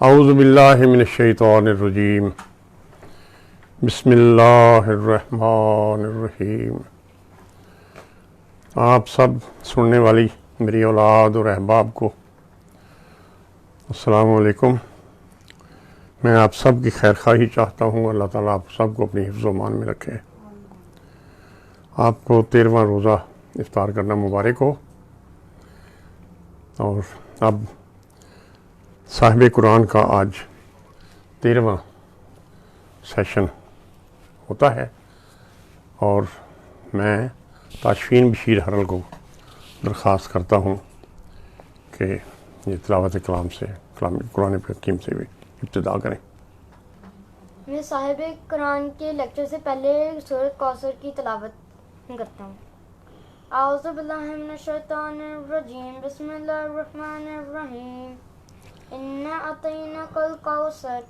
اعوذ باللہ من الشیطان الرجیم بسم اللہ الرحمن الرحیم۔ آپ سب سننے والی میری اولاد اور احباب کو السلام علیکم۔ میں آپ سب کی خیر خواہی چاہتا ہوں۔ اللہ تعالیٰ آپ سب کو اپنی حفظ و امان میں رکھے۔ آپ کو 13واں روزہ افطار کرنا مبارک ہو۔ اور اب صاحب قرآن کا آج 13واں سیشن ہوتا ہے، اور میں تاشفین بشیر حرل کو درخواست کرتا ہوں کہ یہ تلاوت کلام سے قرآن حکیم سے بھی ابتدا کریں۔ میں صاحب قرآن کے لیکچر سے پہلے سورۃ کوثر کی تلاوت کرتا ہوں۔ اعوذ باللہ من الشیطان الرجیم، بسم اللہ الرحمن الرحیم۔ اِنَّا أَعْطَيْنَاكَ الْكَوْثَرَ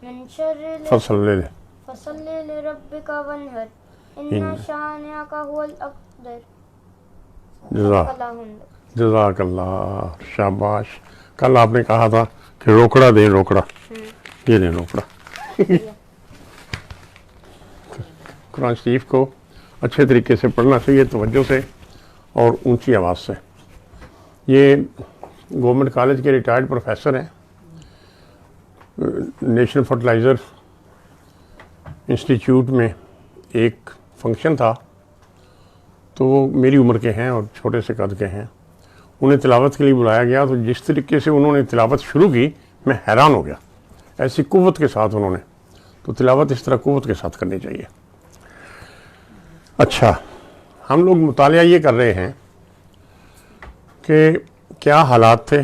مِنْ شَرِّ فَصَلِّ لِرَبِّكَ وَانْحَرْ إِنَّ شَانِئَكَ هُوَ الْأَبْتَرُ۔ جزاک اللہ، شاباش۔ کل آپ نے کہا تھا کہ روکڑا دیں، روکڑا یہ دیں، روکڑا۔ قرآن شریف کو اچھے طریقے سے پڑھنا چاہیے، توجہ سے اور اونچی آواز سے۔ یہ گورنمنٹ کالج کے ریٹائرڈ پروفیسر ہیں۔ نیشنل فرٹیلائزر انسٹیٹیوٹ میں ایک فنکشن تھا، تو وہ میری عمر کے ہیں اور چھوٹے سے قد کے ہیں۔ انہیں تلاوت کے لیے بلایا گیا، تو جس طریقے سے انہوں نے تلاوت شروع کی میں حیران ہو گیا۔ ایسی قوت کے ساتھ انہوں نے، تو تلاوت اس طرح قوت کے ساتھ کرنی چاہیے۔ اچھا، ہم لوگ مطالعہ یہ کر رہے ہیں کہ کیا حالات تھے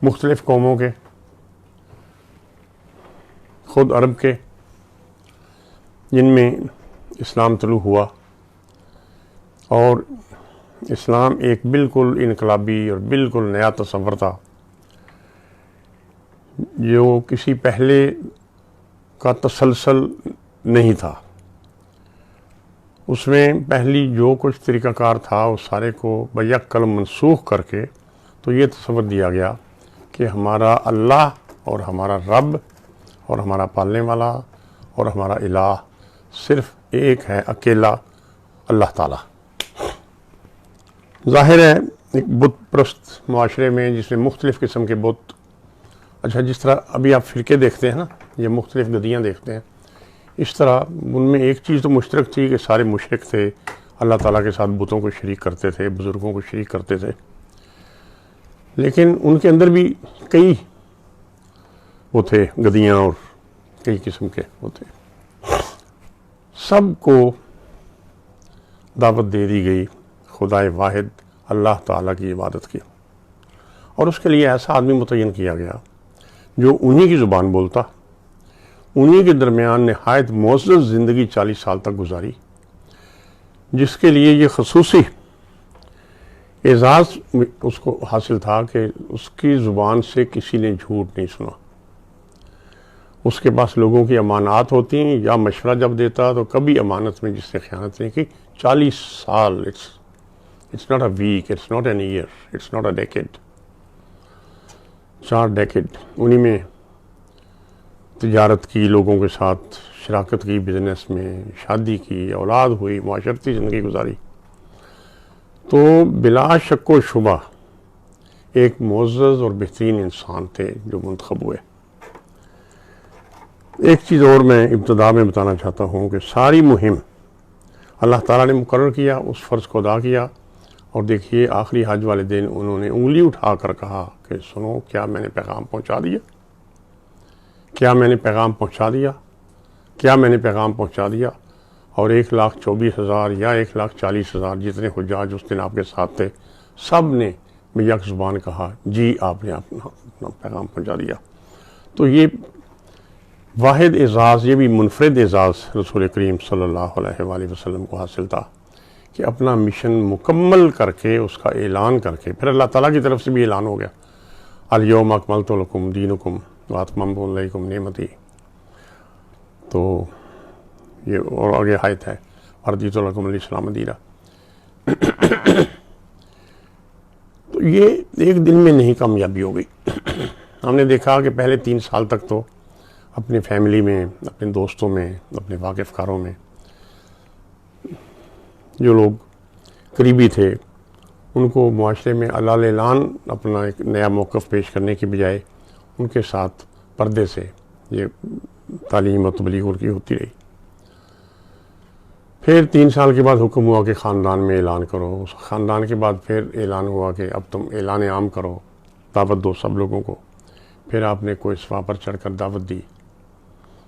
مختلف قوموں کے، خود عرب کے، جن میں اسلام طلوع ہوا، اور اسلام ایک بالکل انقلابی اور بالکل نیا تصور تھا، جو کسی پہلے کا تسلسل نہیں تھا۔ اس میں پہلی جو کچھ طریقہ کار تھا اس سارے کو بیک قلم منسوخ کر کے تو یہ تصور دیا گیا کہ ہمارا اللہ اور ہمارا رب اور ہمارا پالنے والا اور ہمارا الہ صرف ایک ہے، اکیلا اللہ تعالیٰ۔ ظاہر ہے ایک بت پرست معاشرے میں جس میں مختلف قسم کے بت، اچھا جس طرح ابھی آپ فرقے دیکھتے ہیں نا، یہ مختلف گدیاں دیکھتے ہیں، اس طرح ان میں ایک چیز تو مشترک تھی کہ سارے مشرک تھے، اللہ تعالیٰ کے ساتھ بتوں کو شریک کرتے تھے، بزرگوں کو شریک کرتے تھے، لیکن ان کے اندر بھی کئی وہ تھے گدیاں اور کئی قسم کے وہ تھے۔ سب کو دعوت دے دی گئی خدائے واحد اللہ تعالیٰ کی عبادت کی، اور اس کے لیے ایسا آدمی متعین کیا گیا جو انہی کی زبان بولتا، انہی کے درمیان نہایت معزز زندگی 40 سال تک گزاری، جس کے لیے یہ خصوصی اعزاز اس کو حاصل تھا کہ اس کی زبان سے کسی نے جھوٹ نہیں سنا۔ اس کے پاس لوگوں کی امانات ہوتی ہیں، یا مشورہ جب دیتا تو کبھی امانت میں جس نے خیانت نہیں کی۔ 40 سال، it's not a week, it's not an year, it's not a decade، 4 decade انہی میں تجارت کی، لوگوں کے ساتھ شراکت کی، بزنس میں شادی کی، اولاد ہوئی، معاشرتی زندگی گزاری۔ تو بلا شک و شبہ ایک معزز اور بہترین انسان تھے جو منتخب ہوئے۔ ایک چیز اور میں ابتدا میں بتانا چاہتا ہوں کہ ساری مہم اللہ تعالیٰ نے مقرر کیا، اس فرض کو ادا کیا، اور دیکھیے آخری حج والے دن انہوں نے انگلی اٹھا کر کہا کہ سنو، کیا میں نے پیغام پہنچا دیا؟ کیا میں نے پیغام پہنچا دیا؟ کیا میں نے پیغام پہنچا دیا؟ اور 1,24,000 یا 1,40,000 جتنے حجاج اس دن آپ کے ساتھ تھے، سب نے یک زبان کہا جی آپ نے اپنا پیغام پہنچا دیا۔ تو یہ واحد اعزاز، یہ بھی منفرد اعزاز رسول کریم صلی اللہ علیہ وآلہ وسلم کو حاصل تھا کہ اپنا مشن مکمل کر کے، اس کا اعلان کر کے، پھر اللہ تعالیٰ کی طرف سے بھی اعلان ہو گیا، الیوم اکملت لکم دینکم واتممت علیکم نعمتی۔ تو یہ اور آگے آیت ہے ورضیت لکم الاسلام دینا۔ تو یہ ایک دن میں نہیں کامیابی ہو گئی، ہم نے دیکھا کہ پہلے 3 سال تک تو اپنی فیملی میں، اپنے دوستوں میں، اپنے واقف کاروں میں جو لوگ قریبی تھے ان کو معاشرے میں علال اعلان اپنا ایک نیا موقف پیش کرنے کی بجائے ان کے ساتھ پردے سے یہ تعلیم و تبلیغ ان کی ہوتی رہی۔ پھر 3 سال کے بعد حکم ہوا کہ خاندان میں اعلان کرو، اس خاندان کے بعد پھر اعلان ہوا کہ اب تم اعلان عام کرو، دعوت دو سب لوگوں کو۔ پھر آپ نے کوئی صفحہ پر چڑھ کر دعوت دی،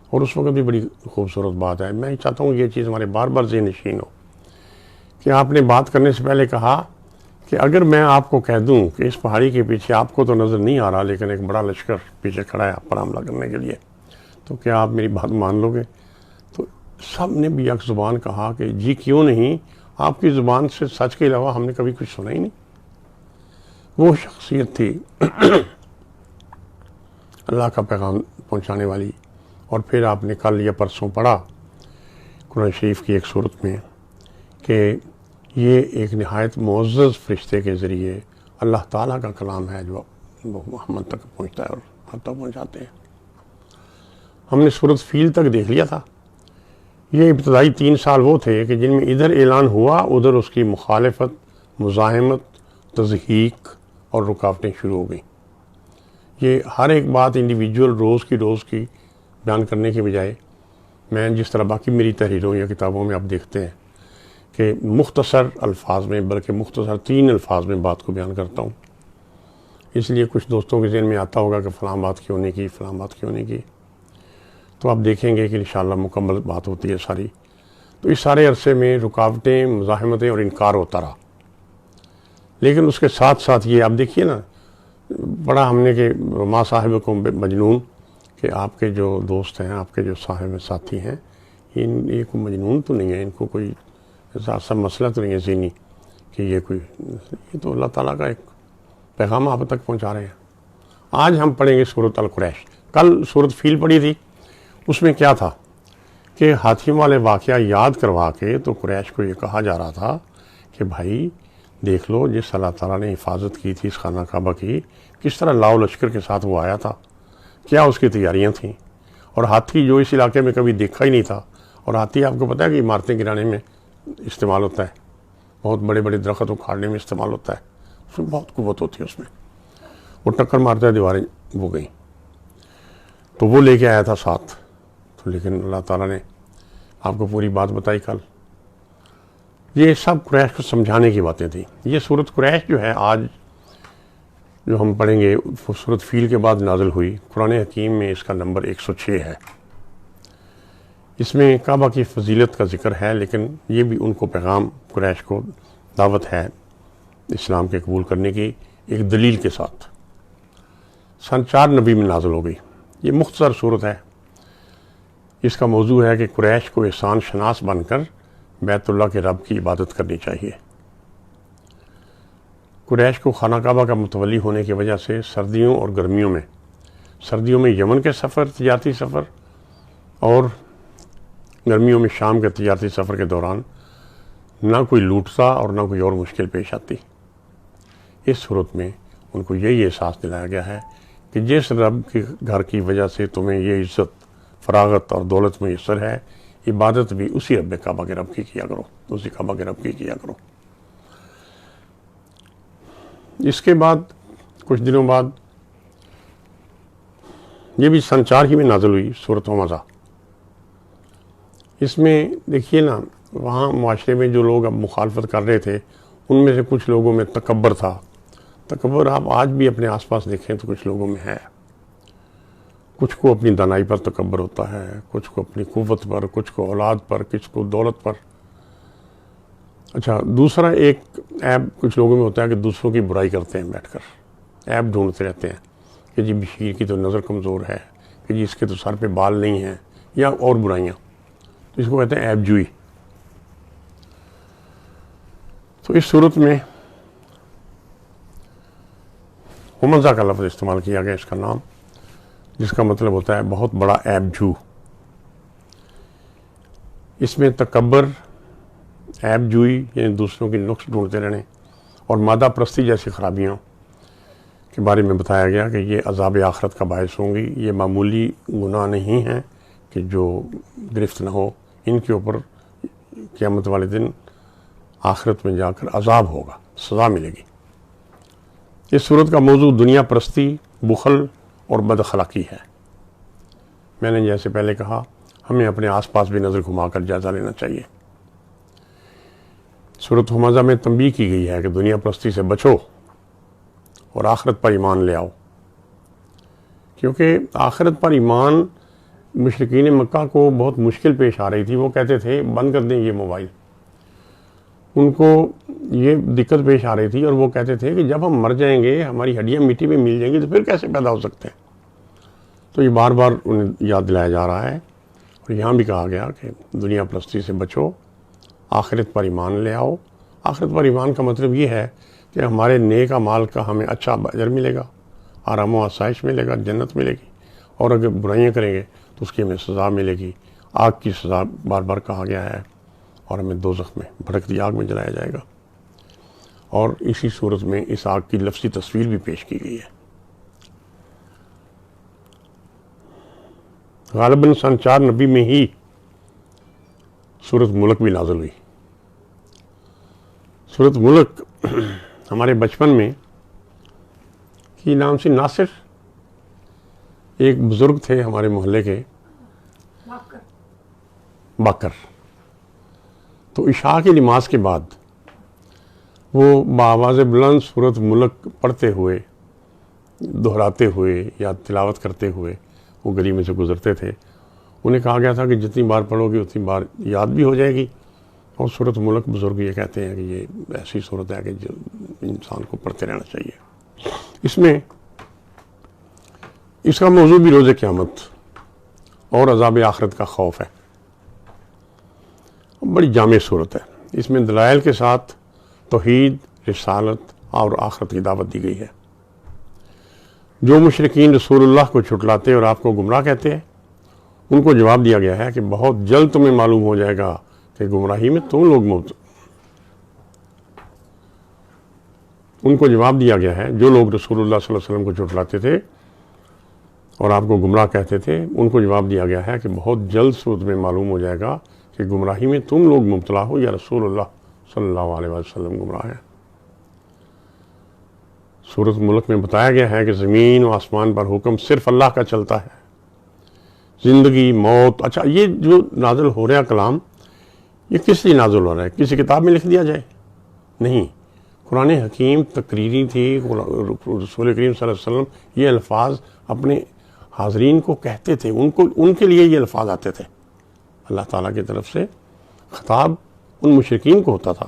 اور اس وقت بھی بڑی خوبصورت بات ہے۔ میں چاہتا ہوں یہ چیز ہمارے بار بار ذہن نشین ہو کہ آپ نے بات کرنے سے پہلے کہا کہ اگر میں آپ کو کہہ دوں کہ اس پہاڑی کے پیچھے آپ کو تو نظر نہیں آ رہا لیکن ایک بڑا لشکر پیچھے کھڑا ہے آپ پر حملہ کرنے کے لیے، تو کیا آپ میری بات مان لو گے؟ تو سب نے بھی یک زبان کہا کہ جی کیوں نہیں، آپ کی زبان سے سچ کے علاوہ ہم نے کبھی کچھ سنا ہی نہیں۔ وہ شخصیت تھی اللہ کا پیغام پہنچانے والی۔ اور پھر آپ نے کل یا پرسوں پڑھا قرآن شریف کی ایک صورت میں کہ یہ ایک نہایت معزز فرشتے کے ذریعے اللہ تعالیٰ کا کلام ہے جو وہ محمد تک پہنچتا ہے اور ہم تک پہنچاتے ہیں۔ ہم نے صورت فیل تک دیکھ لیا تھا۔ یہ ابتدائی 3 سال وہ تھے کہ جن میں ادھر اعلان ہوا ادھر اس کی مخالفت، مزاحمت، تضحیق اور رکاوٹیں شروع ہو گئیں۔ یہ ہر ایک بات انڈیویجول روز کی بیان کرنے کے بجائے میں جس طرح باقی میری تحریروں یا کتابوں میں آپ دیکھتے ہیں کہ مختصر الفاظ میں، بلکہ مختصر 3 الفاظ میں بات کو بیان کرتا ہوں۔ اس لیے کچھ دوستوں کے ذہن میں آتا ہوگا کہ فلاں بات کیوں نہیں کی، فلاں بات کیوں نہیں کی، تو آپ دیکھیں گے کہ انشاءاللہ مکمل بات ہوتی ہے ساری۔ تو اس سارے عرصے میں رکاوٹیں، مزاحمتیں اور انکار ہوتا رہا، لیکن اس کے ساتھ ساتھ یہ آپ دیکھیے نا، پڑھا ہم نے کہ ما صاحبکم مجنون، کہ آپ کے جو دوست ہیں، آپ کے جو صاحب ساتھی ہیں، یہ کوئی مجنون تو نہیں ہے، ان کو کوئی ایسا مسئلہ تو نہیں ہے ذہنی کہ یہ تو اللہ تعالیٰ کا ایک پیغام آپ تک پہنچا رہے ہیں۔ آج ہم پڑھیں گے سورۃ القریش۔ کل سورۃ فیل پڑھی تھی، اس میں کیا تھا کہ ہاتھیوں والے واقعہ یاد کروا کے تو قریش کو یہ کہا جا رہا تھا کہ بھائی دیکھ لو، جس اللہ تعالیٰ نے حفاظت کی تھی اس خانہ کعبہ کی، کس طرح لاؤ لشکر کے ساتھ وہ آیا تھا، کیا اس کی تیاریاں تھیں، اور ہاتھی جو اس علاقے میں کبھی دیکھا ہی نہیں تھا، اور ہاتھی آپ کو پتہ ہے کہ عمارتیں گرانے میں استعمال ہوتا ہے، بہت بڑے بڑے درخت اکھاڑنے میں استعمال ہوتا ہے، اس میں بہت قوت ہوتی ہے، اس میں وہ ٹکر مارتا ہے، دیواریں وہ گئیں، تو وہ لے کے آیا تھا ساتھ۔ تو لیکن اللہ تعالیٰ نے آپ کو پوری بات بتائی کل۔ یہ سب قریش کو سمجھانے کی باتیں تھیں۔ یہ سورۃ قریش جو ہے آج جو ہم پڑھیں گے، سورۃ فیل کے بعد نازل ہوئی، قرآن حکیم میں اس کا نمبر 106 ہے۔ اس میں کعبہ کی فضیلت کا ذکر ہے، لیکن یہ بھی ان کو پیغام، قریش کو دعوت ہے اسلام کے قبول کرنے کی ایک دلیل کے ساتھ۔ سن 4 نبی میں نازل ہو گئی۔ یہ مختصر صورت ہے۔ اس کا موضوع ہے کہ قریش کو احسان شناس بن کر بیت اللہ کے رب کی عبادت کرنی چاہیے۔ قریش کو خانہ کعبہ کا متولی ہونے کی وجہ سے سردیوں اور گرمیوں میں یمن کے سفر، تجارتی سفر، اور گرمیوں میں شام کے تجارتی سفر کے دوران نہ کوئی لوٹتا اور نہ کوئی اور مشکل پیش آتی۔ اس صورت میں ان کو یہی احساس دلایا گیا ہے کہ جس رب کے گھر کی وجہ سے تمہیں یہ عزت، فراغت اور دولت میسر ہے، عبادت بھی اسی رب کعبہ کے رب کی کیا کرو، اسی کعبہ کے رب کی کیا کرو۔ اس کے بعد کچھ دنوں بعد یہ بھی سن 4 ہی میں نازل ہوئی سورۃ حمزہ۔ اس میں دیکھیے نا، وہاں معاشرے میں جو لوگ اب مخالفت کر رہے تھے ان میں سے کچھ لوگوں میں تکبر تھا۔ تکبر آپ آج بھی اپنے آس پاس دیکھیں تو کچھ لوگوں میں ہے۔ کچھ کو اپنی دانائی پر تکبر ہوتا ہے، کچھ کو اپنی قوت پر، کچھ کو اولاد پر، کچھ کو دولت پر۔ اچھا، دوسرا ایک عیب کچھ لوگوں میں ہوتا ہے کہ دوسروں کی برائی کرتے ہیں، بیٹھ کر عیب ڈھونڈتے رہتے ہیں کہ جی بشیر کی تو نظر کمزور ہے، کہ جی اس کے تو سر پہ بال نہیں ہیں، یا اور برائیاں، اس کو کہتے ہیں عیب جوئی۔ تو اس صورت میں حمزہ کا لفظ استعمال کیا گیا، اس کا نام، جس کا مطلب ہوتا ہے بہت بڑا عیب جو۔ اس میں تکبر، عیب جوئی یعنی دوسروں کی نقص ڈھونڈتے رہنے، اور مادہ پرستی جیسی خرابیاں، کہ کے بارے میں بتایا گیا کہ یہ عذاب آخرت کا باعث ہوں گی. یہ معمولی گناہ نہیں ہیں کہ جو گرفت نہ ہو، ان کے اوپر قیامت والے دن آخرت میں جا کر عذاب ہوگا، سزا ملے گی. اس صورت کا موضوع دنیا پرستی، بخل اور بد اخلاقی ہے. میں نے جیسے پہلے کہا، ہمیں اپنے آس پاس بھی نظر گھما کر جائزہ لینا چاہیے. سورۃ ہمزہ میں تنبیہ کی گئی ہے کہ دنیا پرستی سے بچو اور آخرت پر ایمان لے آؤ، کیونکہ آخرت پر ایمان مشرکین مکہ کو بہت مشکل پیش آ رہی تھی. وہ کہتے تھے بند کر دیں یہ موبائل. ان کو یہ دقت پیش آ رہی تھی اور وہ کہتے تھے کہ جب ہم مر جائیں گے، ہماری ہڈیاں مٹی میں مل جائیں گی، تو پھر کیسے پیدا ہو سکتے ہیں. تو یہ بار بار انہیں یاد دلایا جا رہا ہے. اور یہاں بھی کہا گیا کہ دنیا پرستی سے بچو، آخرت پر ایمان لے آؤ. آخرت پر ایمان کا مطلب یہ ہے کہ ہمارے نیک اعمال کا ہمیں اچھا اجر ملے گا، آرام و آسائش ملے گا، جنت ملے گی. اور اگر برائیاں کریں گے تو اس کی ہمیں سزا ملے گی. آگ کی سزا بار بار کہا گیا ہے، اور ہمیں دوزخ میں بھڑکتی آگ میں جلایا جائے گا. اور اسی صورت میں اس آگ کی لفظی تصویر بھی پیش کی گئی ہے. غالباً سن 490 میں ہی سورۃ ملک بھی نازل ہوئی. سورۃ ملک ہمارے بچپن میں کی نام سے ناصر ایک بزرگ تھے ہمارے محلے کے، باکر. تو عشاء کی نماز کے بعد وہ بآواز بلند سورۃ ملک پڑھتے ہوئے، دہراتے ہوئے یا تلاوت کرتے ہوئے وہ گلی میں سے گزرتے تھے. انہیں کہا گیا تھا کہ جتنی بار پڑھو گے اتنی بار یاد بھی ہو جائے گی. اور سورۃ ملک بزرگ یہ کہتے ہیں کہ یہ ایسی صورت ہے کہ جو انسان کو پڑھتے رہنا چاہیے. اس میں اس کا موضوع بھی روز قیامت اور عذاب آخرت کا خوف ہے. بڑی جامع صورت ہے. اس میں دلائل کے ساتھ توحید، رسالت اور آخرت کی دعوت دی گئی ہے. جو مشرکین رسول اللہ کو جھٹلاتے اور آپ کو گمراہ کہتے ہیں، ان کو جواب دیا گیا ہے کہ بہت جلد تمہیں معلوم ہو جائے گا کہ گمراہی میں تم لوگ ان کو جواب دیا گیا ہے جو لوگ رسول اللہ صلی اللہ علیہ وسلم کو جھٹلاتے تھے اور آپ کو گمراہ کہتے تھے، ان کو جواب دیا گیا ہے کہ بہت جلد صورت میں معلوم ہو جائے گا کہ گمراہی میں تم لوگ مبتلا ہو یا رسول اللہ صلی اللہ علیہ وسلم گمراہ ہے. سورۃ ملک میں بتایا گیا ہے کہ زمین و آسمان پر حکم صرف اللہ کا چلتا ہے. زندگی، موت. اچھا، یہ جو نازل ہو رہا کلام، یہ کس لیے نازل ہو رہا ہے؟ کسی کتاب میں لکھ دیا جائے؟ نہیں. قرآن حکیم تقریری تھی. رسول کریم صلی اللہ علیہ وسلم یہ الفاظ اپنے حاضرین کو کہتے تھے، ان کے لیے یہ الفاظ آتے تھے. اللہ تعالیٰ کی طرف سے خطاب ان مشرکین کو ہوتا تھا.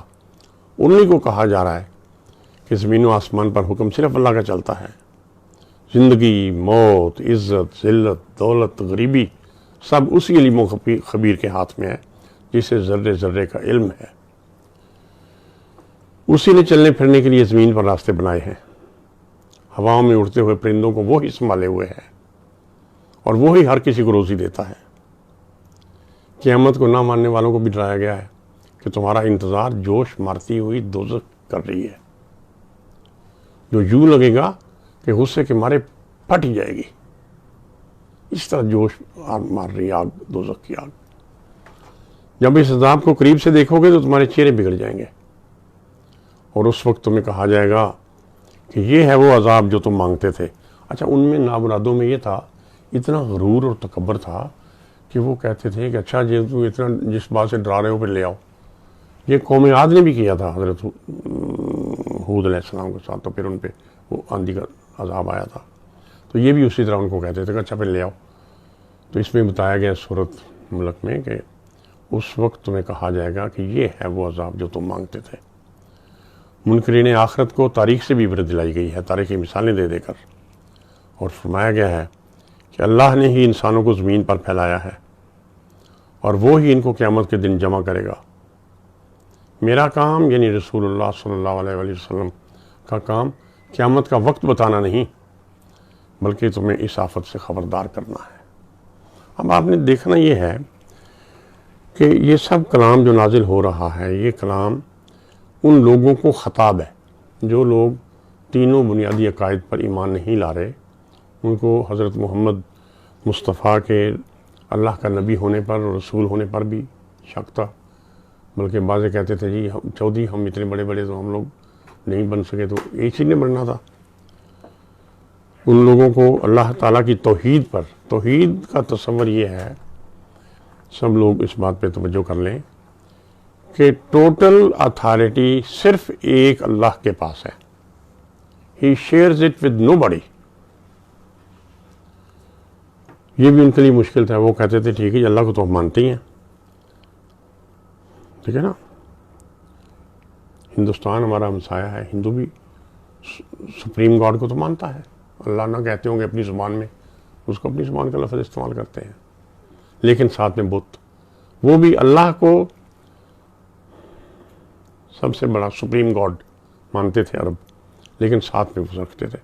انہیں کو کہا جا رہا ہے کہ زمین و آسمان پر حکم صرف اللہ کا چلتا ہے. زندگی، موت، عزت، ذلت، دولت، غریبی سب اسی علیم و خبیر کے ہاتھ میں ہے جسے ذرے ذرے کا علم ہے. اسی نے چلنے پھرنے کے لیے زمین پر راستے بنائے ہیں. ہواؤں میں اڑتے ہوئے پرندوں کو وہی سنبھالے ہوئے ہے اور وہی ہر کسی کو روزی دیتا ہے. قیامت کو نہ ماننے والوں کو بھی ڈرایا گیا ہے کہ تمہارا انتظار جوش مارتی ہوئی دوزخ کر رہی ہے، جو یوں لگے گا کہ غصے کے مارے پھٹ ہی جائے گی. اس طرح جوش مار رہی آگ، دوزخ کی آگ. جب اس عذاب کو قریب سے دیکھو گے تو تمہارے چہرے بگڑ جائیں گے، اور اس وقت تمہیں کہا جائے گا کہ یہ ہے وہ عذاب جو تم مانگتے تھے. اچھا، ان میں نامرادوں میں یہ تھا، اتنا غرور اور تکبر تھا کہ وہ کہتے تھے کہ اچھا جی تم اتنا جس بات سے ڈرا رہے ہو پھر لے آؤ. یہ قوم عاد نے بھی کیا تھا حضرت ہود علیہ السلام کے ساتھ، تو پھر ان پہ وہ آندھی کا عذاب آیا تھا. تو یہ بھی اسی طرح ان کو کہتے تھے کہ اچھا پھر لے آؤ. تو اس میں بتایا گیا سورۃ ملک میں کہ اس وقت تمہیں کہا جائے گا کہ یہ ہے وہ عذاب جو تم مانگتے تھے. منکرین آخرت کو تاریخ سے بھی عبرت دلائی گئی ہے، تاریخی مثالیں دے دے کر، اور فرمایا گیا ہے کہ اللہ نے ہی انسانوں کو زمین پر پھیلایا ہے اور وہ ہی ان کو قیامت کے دن جمع کرے گا. میرا کام یعنی رسول اللہ صلی اللہ علیہ وآلہ وسلم کا کام قیامت کا وقت بتانا نہیں، بلکہ تمہیں اس آفت سے خبردار کرنا ہے. اب آپ نے دیکھنا یہ ہے کہ یہ سب کلام جو نازل ہو رہا ہے، یہ کلام ان لوگوں کو خطاب ہے جو لوگ تینوں بنیادی عقائد پر ایمان نہیں لا رہے، ان کو حضرت محمد مصطفیٰ کے اللہ کا نبی ہونے پر اور رسول ہونے پر بھی شک تھا، بلکہ بعض کہتے تھے جی چودھری ہم اتنے بڑے بڑے تو ہم لوگ نہیں بن سکے، تو ایک چیز نے بننا تھا۔ ان لوگوں کو اللہ تعالیٰ کی توحید پر، توحید کا تصور یہ ہے، سب لوگ اس بات پہ توجہ کر لیں کہ ٹوٹل اتھارٹی صرف ایک اللہ کے پاس ہے، ہی shares it with nobody. یہ بھی ان کے لیے مشکل تھا، وہ کہتے تھے ٹھیک ہے اللہ کو تو ہم مانتے ہی ہیں، ٹھیک ہے نا، ہندوستان ہمارا ہمسایہ ہے، ہندو بھی سپریم گاڈ کو تو مانتا ہے، اللہ نہ کہتے ہوں گے اپنی زبان میں، اس کو اپنی زبان کا لفظ استعمال کرتے ہیں، لیکن ساتھ میں بت، وہ بھی اللہ کو سب سے بڑا سپریم گاڈ مانتے تھے عرب، لیکن ساتھ میں وہ رکھتے تھے۔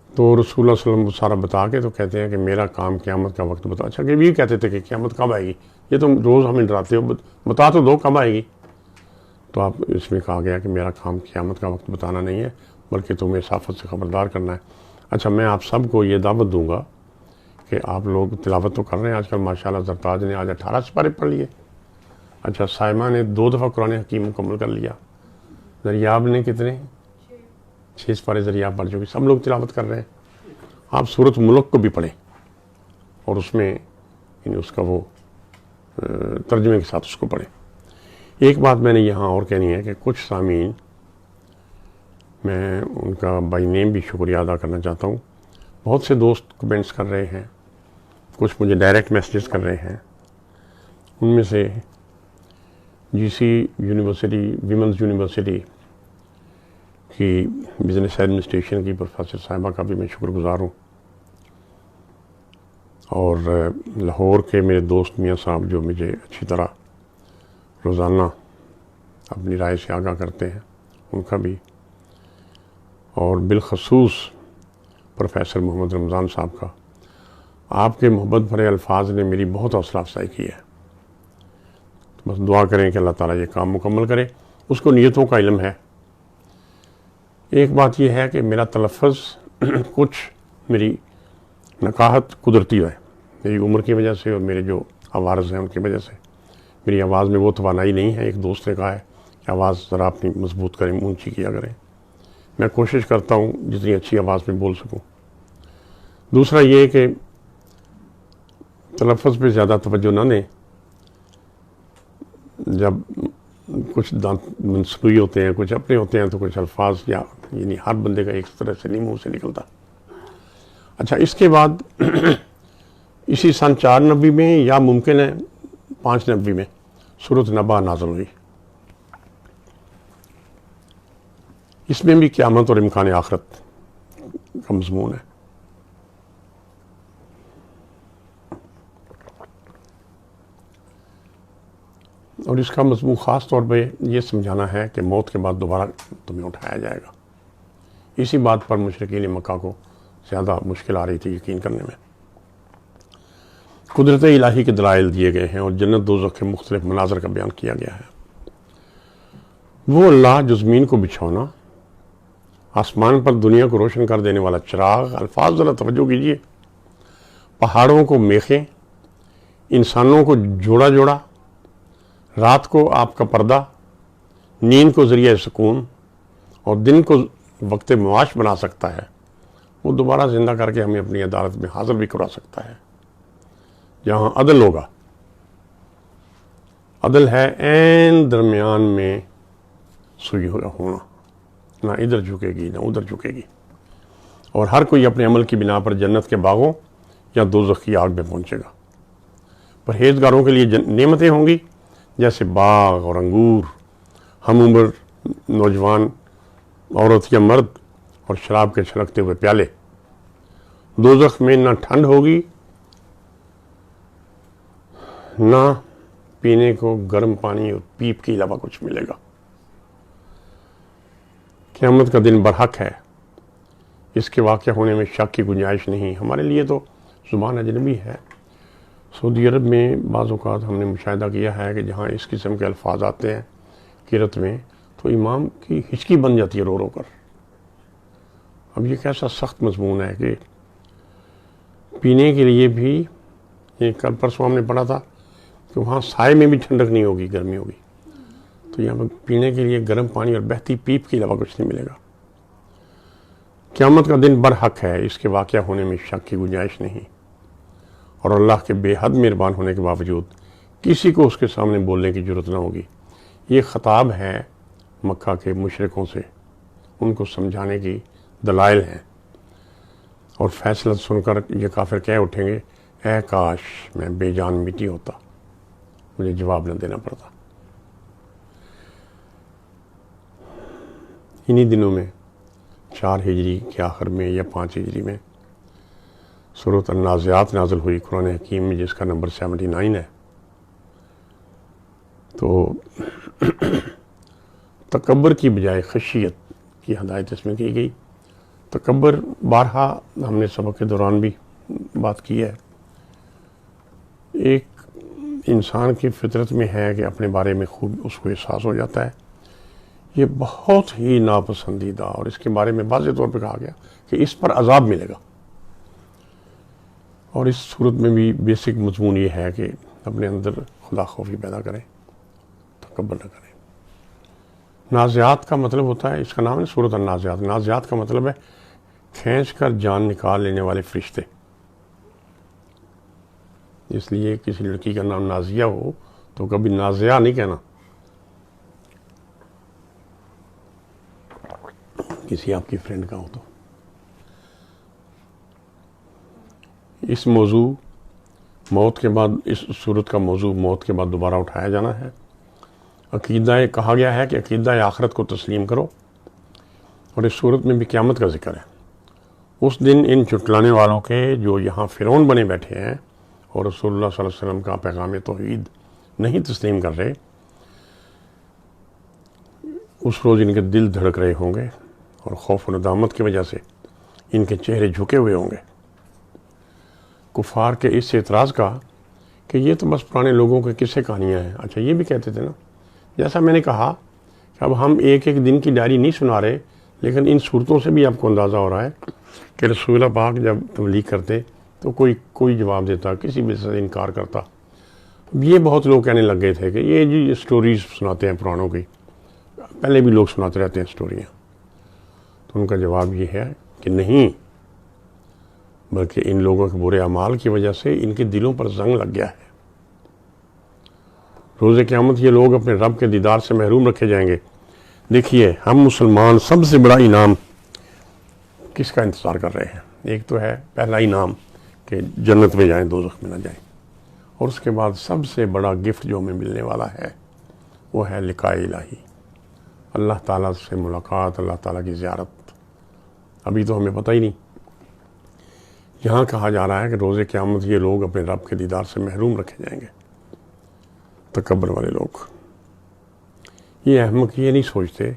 تو رسول اللہ صلی اللہ علیہ وسلم سارا بتا کے تو کہتے ہیں کہ میرا کام قیامت کا وقت بتا۔ اچھا کہ بھی کہتے تھے کہ قیامت کب آئے گی، یہ تم روز ہمیں ڈراتے ہو، بتا تو دو کب آئے گی۔ تو آپ اس میں کہا گیا کہ میرا کام قیامت کا وقت بتانا نہیں ہے، بلکہ تمہیں صافت سے خبردار کرنا ہے۔ اچھا میں آپ سب کو یہ دعوت دوں گا کہ آپ لوگ تلاوت تو کر رہے ہیں آج کل ماشاءاللہ، زرتاج نے آج 18 سپارے پڑھ لیے، اچھا سائمہ نے 2 دفعہ قرآن حکیم مکمل کر لیا، دریاب نے کتنے 6 سپارے دریاب پڑھ چکے، سب لوگ تلاوت کر رہے ہیں۔ آپ سورۃ ملک کو بھی پڑھیں اور اس میں اس کا وہ ترجمے کے ساتھ اس کو پڑھیں۔ ایک بات میں نے یہاں اور کہنی ہے کہ کچھ سامعین، میں ان کا بائی نیم بھی شکریہ ادا کرنا چاہتا ہوں، بہت سے دوست کمنٹس کر رہے ہیں، کچھ مجھے ڈائریکٹ میسیجز کر رہے ہیں، ان میں سے جی سی یونیورسٹی، ویمنز یونیورسٹی کی بزنس ایڈمنسٹریشن کی پروفیسر صاحبہ کا بھی میں شکر گزار ہوں، اور لاہور کے میرے دوست میاں صاحب جو مجھے اچھی طرح روزانہ اپنی رائے سے آگاہ کرتے ہیں، ان کا بھی، اور بالخصوص پروفیسر محمد رمضان صاحب کا۔ آپ کے محبت بھرے الفاظ نے میری بہت حوصلہ افزائی کی ہے، بس دعا کریں کہ اللہ تعالیٰ یہ کام مکمل کرے، اس کو نیتوں کا علم ہے۔ ایک بات یہ ہے کہ میرا تلفظ کچھ میری نقاہت قدرتی ہے، میری عمر کی وجہ سے اور میرے جو آواز ہیں ان کی وجہ سے میری آواز میں وہ توانائی نہیں ہے۔ ایک دوست نے کہا ہے کہ آواز ذرا اپنی مضبوط کریں، اونچی کیا کریں، میں کوشش کرتا ہوں جتنی اچھی آواز میں بول سکوں۔ دوسرا یہ کہ تلفظ پہ زیادہ توجہ نہ دیں، جب کچھ دانت منصوبی ہوتے ہیں، کچھ اپنے ہوتے ہیں، تو کچھ الفاظ یا یعنی ہر بندے کا ایک طرح سے نہیں منہ سے نکلتا۔ اچھا اس کے بعد اسی سن 490 میں یا ممکن ہے 590 میں سورۃ نبا نازل ہوئی، اس میں بھی قیامت اور امکان آخرت کا مضمون ہے۔ اور اس کا مضمون خاص طور پہ یہ سمجھانا ہے کہ موت کے بعد دوبارہ تمہیں اٹھایا جائے گا۔ اسی بات پر مشرکین مکہ کو زیادہ مشکل آ رہی تھی یقین کرنے میں۔ قدرت الہی کے دلائل دیے گئے ہیں اور جنت دوزخ کے مختلف مناظر کا بیان کیا گیا ہے۔ وہ اللہ جو زمین کو بچھونا، آسمان پر دنیا کو روشن کر دینے والا چراغ، الفاظ ذرا توجہ کیجیے، پہاڑوں کو میخیں، انسانوں کو جوڑا جوڑا، رات کو آپ کا پردہ، نیند کو ذریعہ سکون اور دن کو وقت معاش بنا سکتا ہے، وہ دوبارہ زندہ کر کے ہمیں اپنی عدالت میں حاضر بھی کرا سکتا ہے، جہاں عدل ہوگا۔ عدل ہے عین درمیان میں سوئی ہونا، نہ ادھر جھکے گی نہ ادھر جھکے گی، اور ہر کوئی اپنے عمل کی بنا پر جنت کے باغوں یا دوزخ کی آگ میں پہنچے گا۔ پرہیزگاروں کے لیے نعمتیں ہوں گی جیسے باغ اور انگور، ہم عمر نوجوان عورت یا مرد، اور شراب کے چھلکتے ہوئے پیالے۔ دوزخ میں نہ ٹھنڈ ہوگی نہ پینے کو گرم پانی اور پیپ کے علاوہ کچھ ملے گا۔ قیامت کا دن برحق ہے، اس کے واقع ہونے میں شک کی گنجائش نہیں۔ ہمارے لیے تو زبان اجنبی ہے۔ سعودی عرب میں بعض اوقات ہم نے مشاہدہ کیا ہے کہ جہاں اس قسم کے الفاظ آتے ہیں قرأت میں، تو امام کی ہچکی بن جاتی ہے رو رو کر. اب یہ کیسا سخت مضمون ہے کہ پینے کے لیے بھی، کل پرسوں ہم نے پڑھا تھا کہ وہاں سائے میں بھی ٹھنڈک نہیں ہوگی، گرمی ہوگی، تو یہاں پر پینے کے لیے گرم پانی اور بہتی پیپ کے علاوہ کچھ نہیں ملے گا. قیامت کا دن برحق ہے، اس کے واقعہ ہونے میں شک کی گنجائش نہیں، اور اللہ کے بے حد مہربان ہونے کے باوجود کسی کو اس کے سامنے بولنے کی ضرورت نہ ہوگی. یہ خطاب ہے مکہ کے مشرکوں سے، ان کو سمجھانے کی دلائل ہیں، اور فیصلہ سن کر یہ کافر کہہ اٹھیں گے اے کاش میں بے جان مٹی ہوتا، مجھے جواب نہ دینا پڑتا. انہی دنوں میں 4 ہجری کے آخر میں یا 5 ہجری میں سورۃ النازعات نازل ہوئی قرآن حکیم میں، جس کا نمبر 79 ہے. تو تکبر کی بجائے خشیت کی ہدایت اس میں کی گئی. تکبر بارہا ہم نے سبق کے دوران بھی بات کی ہے، ایک انسان کی فطرت میں ہے کہ اپنے بارے میں خوب اس کو احساس ہو جاتا ہے. یہ بہت ہی ناپسندیدہ، اور اس کے بارے میں واضح طور پہ کہا گیا کہ اس پر عذاب ملے گا. اور اس صورت میں بھی بیسک مضمون یہ ہے کہ اپنے اندر خدا خوفی پیدا کریں، تکبر نہ کریں. نازعات کا مطلب ہوتا ہے، اس کا نام ہے سورۃ النازعات. نازعات کا مطلب ہے کھینچ کر جان نکال لینے والے فرشتے. اس لیے کسی لڑکی کا نام نازیہ ہو تو کبھی نازیہ نہیں کہنا. کسی آپ کی فرینڈ کا ہو تو. اس موضوع موت کے بعد، اس صورت کا موضوع موت کے بعد دوبارہ اٹھایا جانا ہے. عقیدہ کہا گیا ہے کہ عقیدہ آخرت کو تسلیم کرو، اور اس صورت میں بھی قیامت کا ذکر ہے. اس دن ان چٹلانے والوں کے جو یہاں فرعون بنے بیٹھے ہیں اور رسول اللہ صلی اللہ علیہ وسلم کا پیغام توحید نہیں تسلیم کر رہے، اس روز ان کے دل دھڑک رہے ہوں گے، اور خوف و ندامت کی وجہ سے ان کے چہرے جھکے ہوئے ہوں گے. کفار کے اس اعتراض کا کہ یہ تو بس پرانے لوگوں کے قصے کہانیاں ہیں. اچھا یہ بھی کہتے تھے نا، جیسا میں نے کہا کہ اب ہم ایک ایک دن کی ڈائری نہیں سنا رہے، لیکن ان صورتوں سے بھی آپ کو اندازہ ہو رہا ہے کہ رسول اللہ پاک جب تبلیغ کرتے تو کوئی جواب دیتا، کسی بھی سے انکار کرتا. یہ بہت لوگ کہنے لگ گئے تھے کہ یہ جی سٹوریز سناتے ہیں پرانوں کی، پہلے بھی لوگ سناتے رہتے ہیں سٹوریاں. تو ان کا جواب یہ ہے کہ نہیں، بلکہ ان لوگوں کے برے اعمال کی وجہ سے ان کے دلوں پر زنگ لگ گیا ہے. روز قیامت یہ لوگ اپنے رب کے دیدار سے محروم رکھے جائیں گے. دیکھیے ہم مسلمان سب سے بڑا انعام کس کا انتظار کر رہے ہیں؟ ایک تو ہے پہلا انعام کہ جنت میں جائیں، دوزخ میں نہ جائیں، اور اس کے بعد سب سے بڑا گفٹ جو ہمیں ملنے والا ہے وہ ہے لقاء الہی، اللہ تعالیٰ سے ملاقات، اللہ تعالیٰ کی زیارت. ابھی تو ہمیں پتہ ہی نہیں. یہاں کہا جا رہا ہے کہ روز قیامت یہ لوگ اپنے رب کے دیدار سے محروم رکھے جائیں گے. تکبر والے لوگ، یہ احمق یہ نہیں سوچتے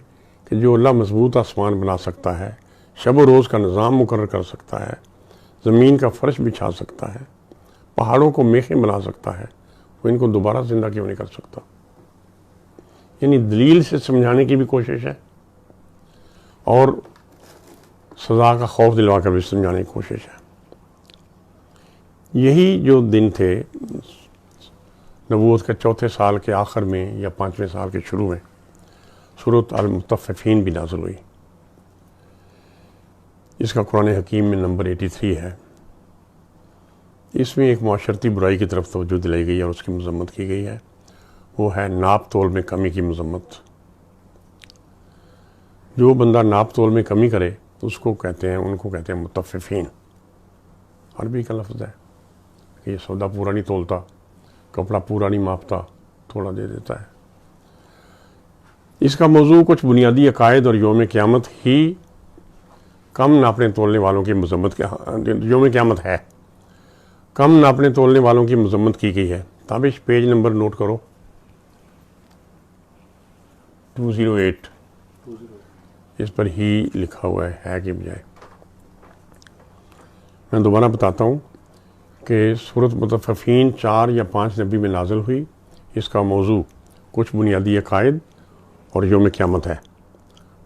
کہ جو اللہ مضبوط آسمان بنا سکتا ہے، شب و روز کا نظام مقرر کر سکتا ہے، زمین کا فرش بچھا سکتا ہے، پہاڑوں کو میخیں بنا سکتا ہے، وہ ان کو دوبارہ زندہ کیوں نہیں کر سکتا؟ یعنی دلیل سے سمجھانے کی بھی کوشش ہے، اور سزا کا خوف دلوا کر بھی سمجھانے کی کوشش ہے. یہی جو دن تھے نبوت کے 4 سال کے آخر میں یا 5ویں سال کے شروع میں سورۃ المطففین بھی نازل ہوئی. اس کا قرآن حکیم میں نمبر 83 ہے. اس میں ایک معاشرتی برائی کی طرف توجہ دلائی گئی اور اس کی مذمت کی گئی ہے. وہ ہے ناپ تول میں کمی کی مذمت. جو بندہ ناپ تول میں کمی کرے اس کو کہتے ہیں، ان کو کہتے ہیں مطففین. عربی کا لفظ ہے کہ یہ سودا پورا نہیں تولتا، کپڑا پورا نہیں ماپتا، تھوڑا دے دیتا ہے. اس کا موضوع کچھ بنیادی عقائد اور یوم قیامت ہی کم ناپنے تولنے والوں کی مذمت، یوم قیامت ہے، کم ناپنے تولنے والوں کی مذمت کی گئی ہے. تابش پیج نمبر نوٹ کرو، 208. اس پر ہی لکھا ہوا ہے کہ بجائے. میں دوبارہ بتاتا ہوں کہ سورۃ مطففین 4 یا 5 نبی میں نازل ہوئی. اس کا موضوع کچھ بنیادی عقائد اور یوم قیامت ہے۔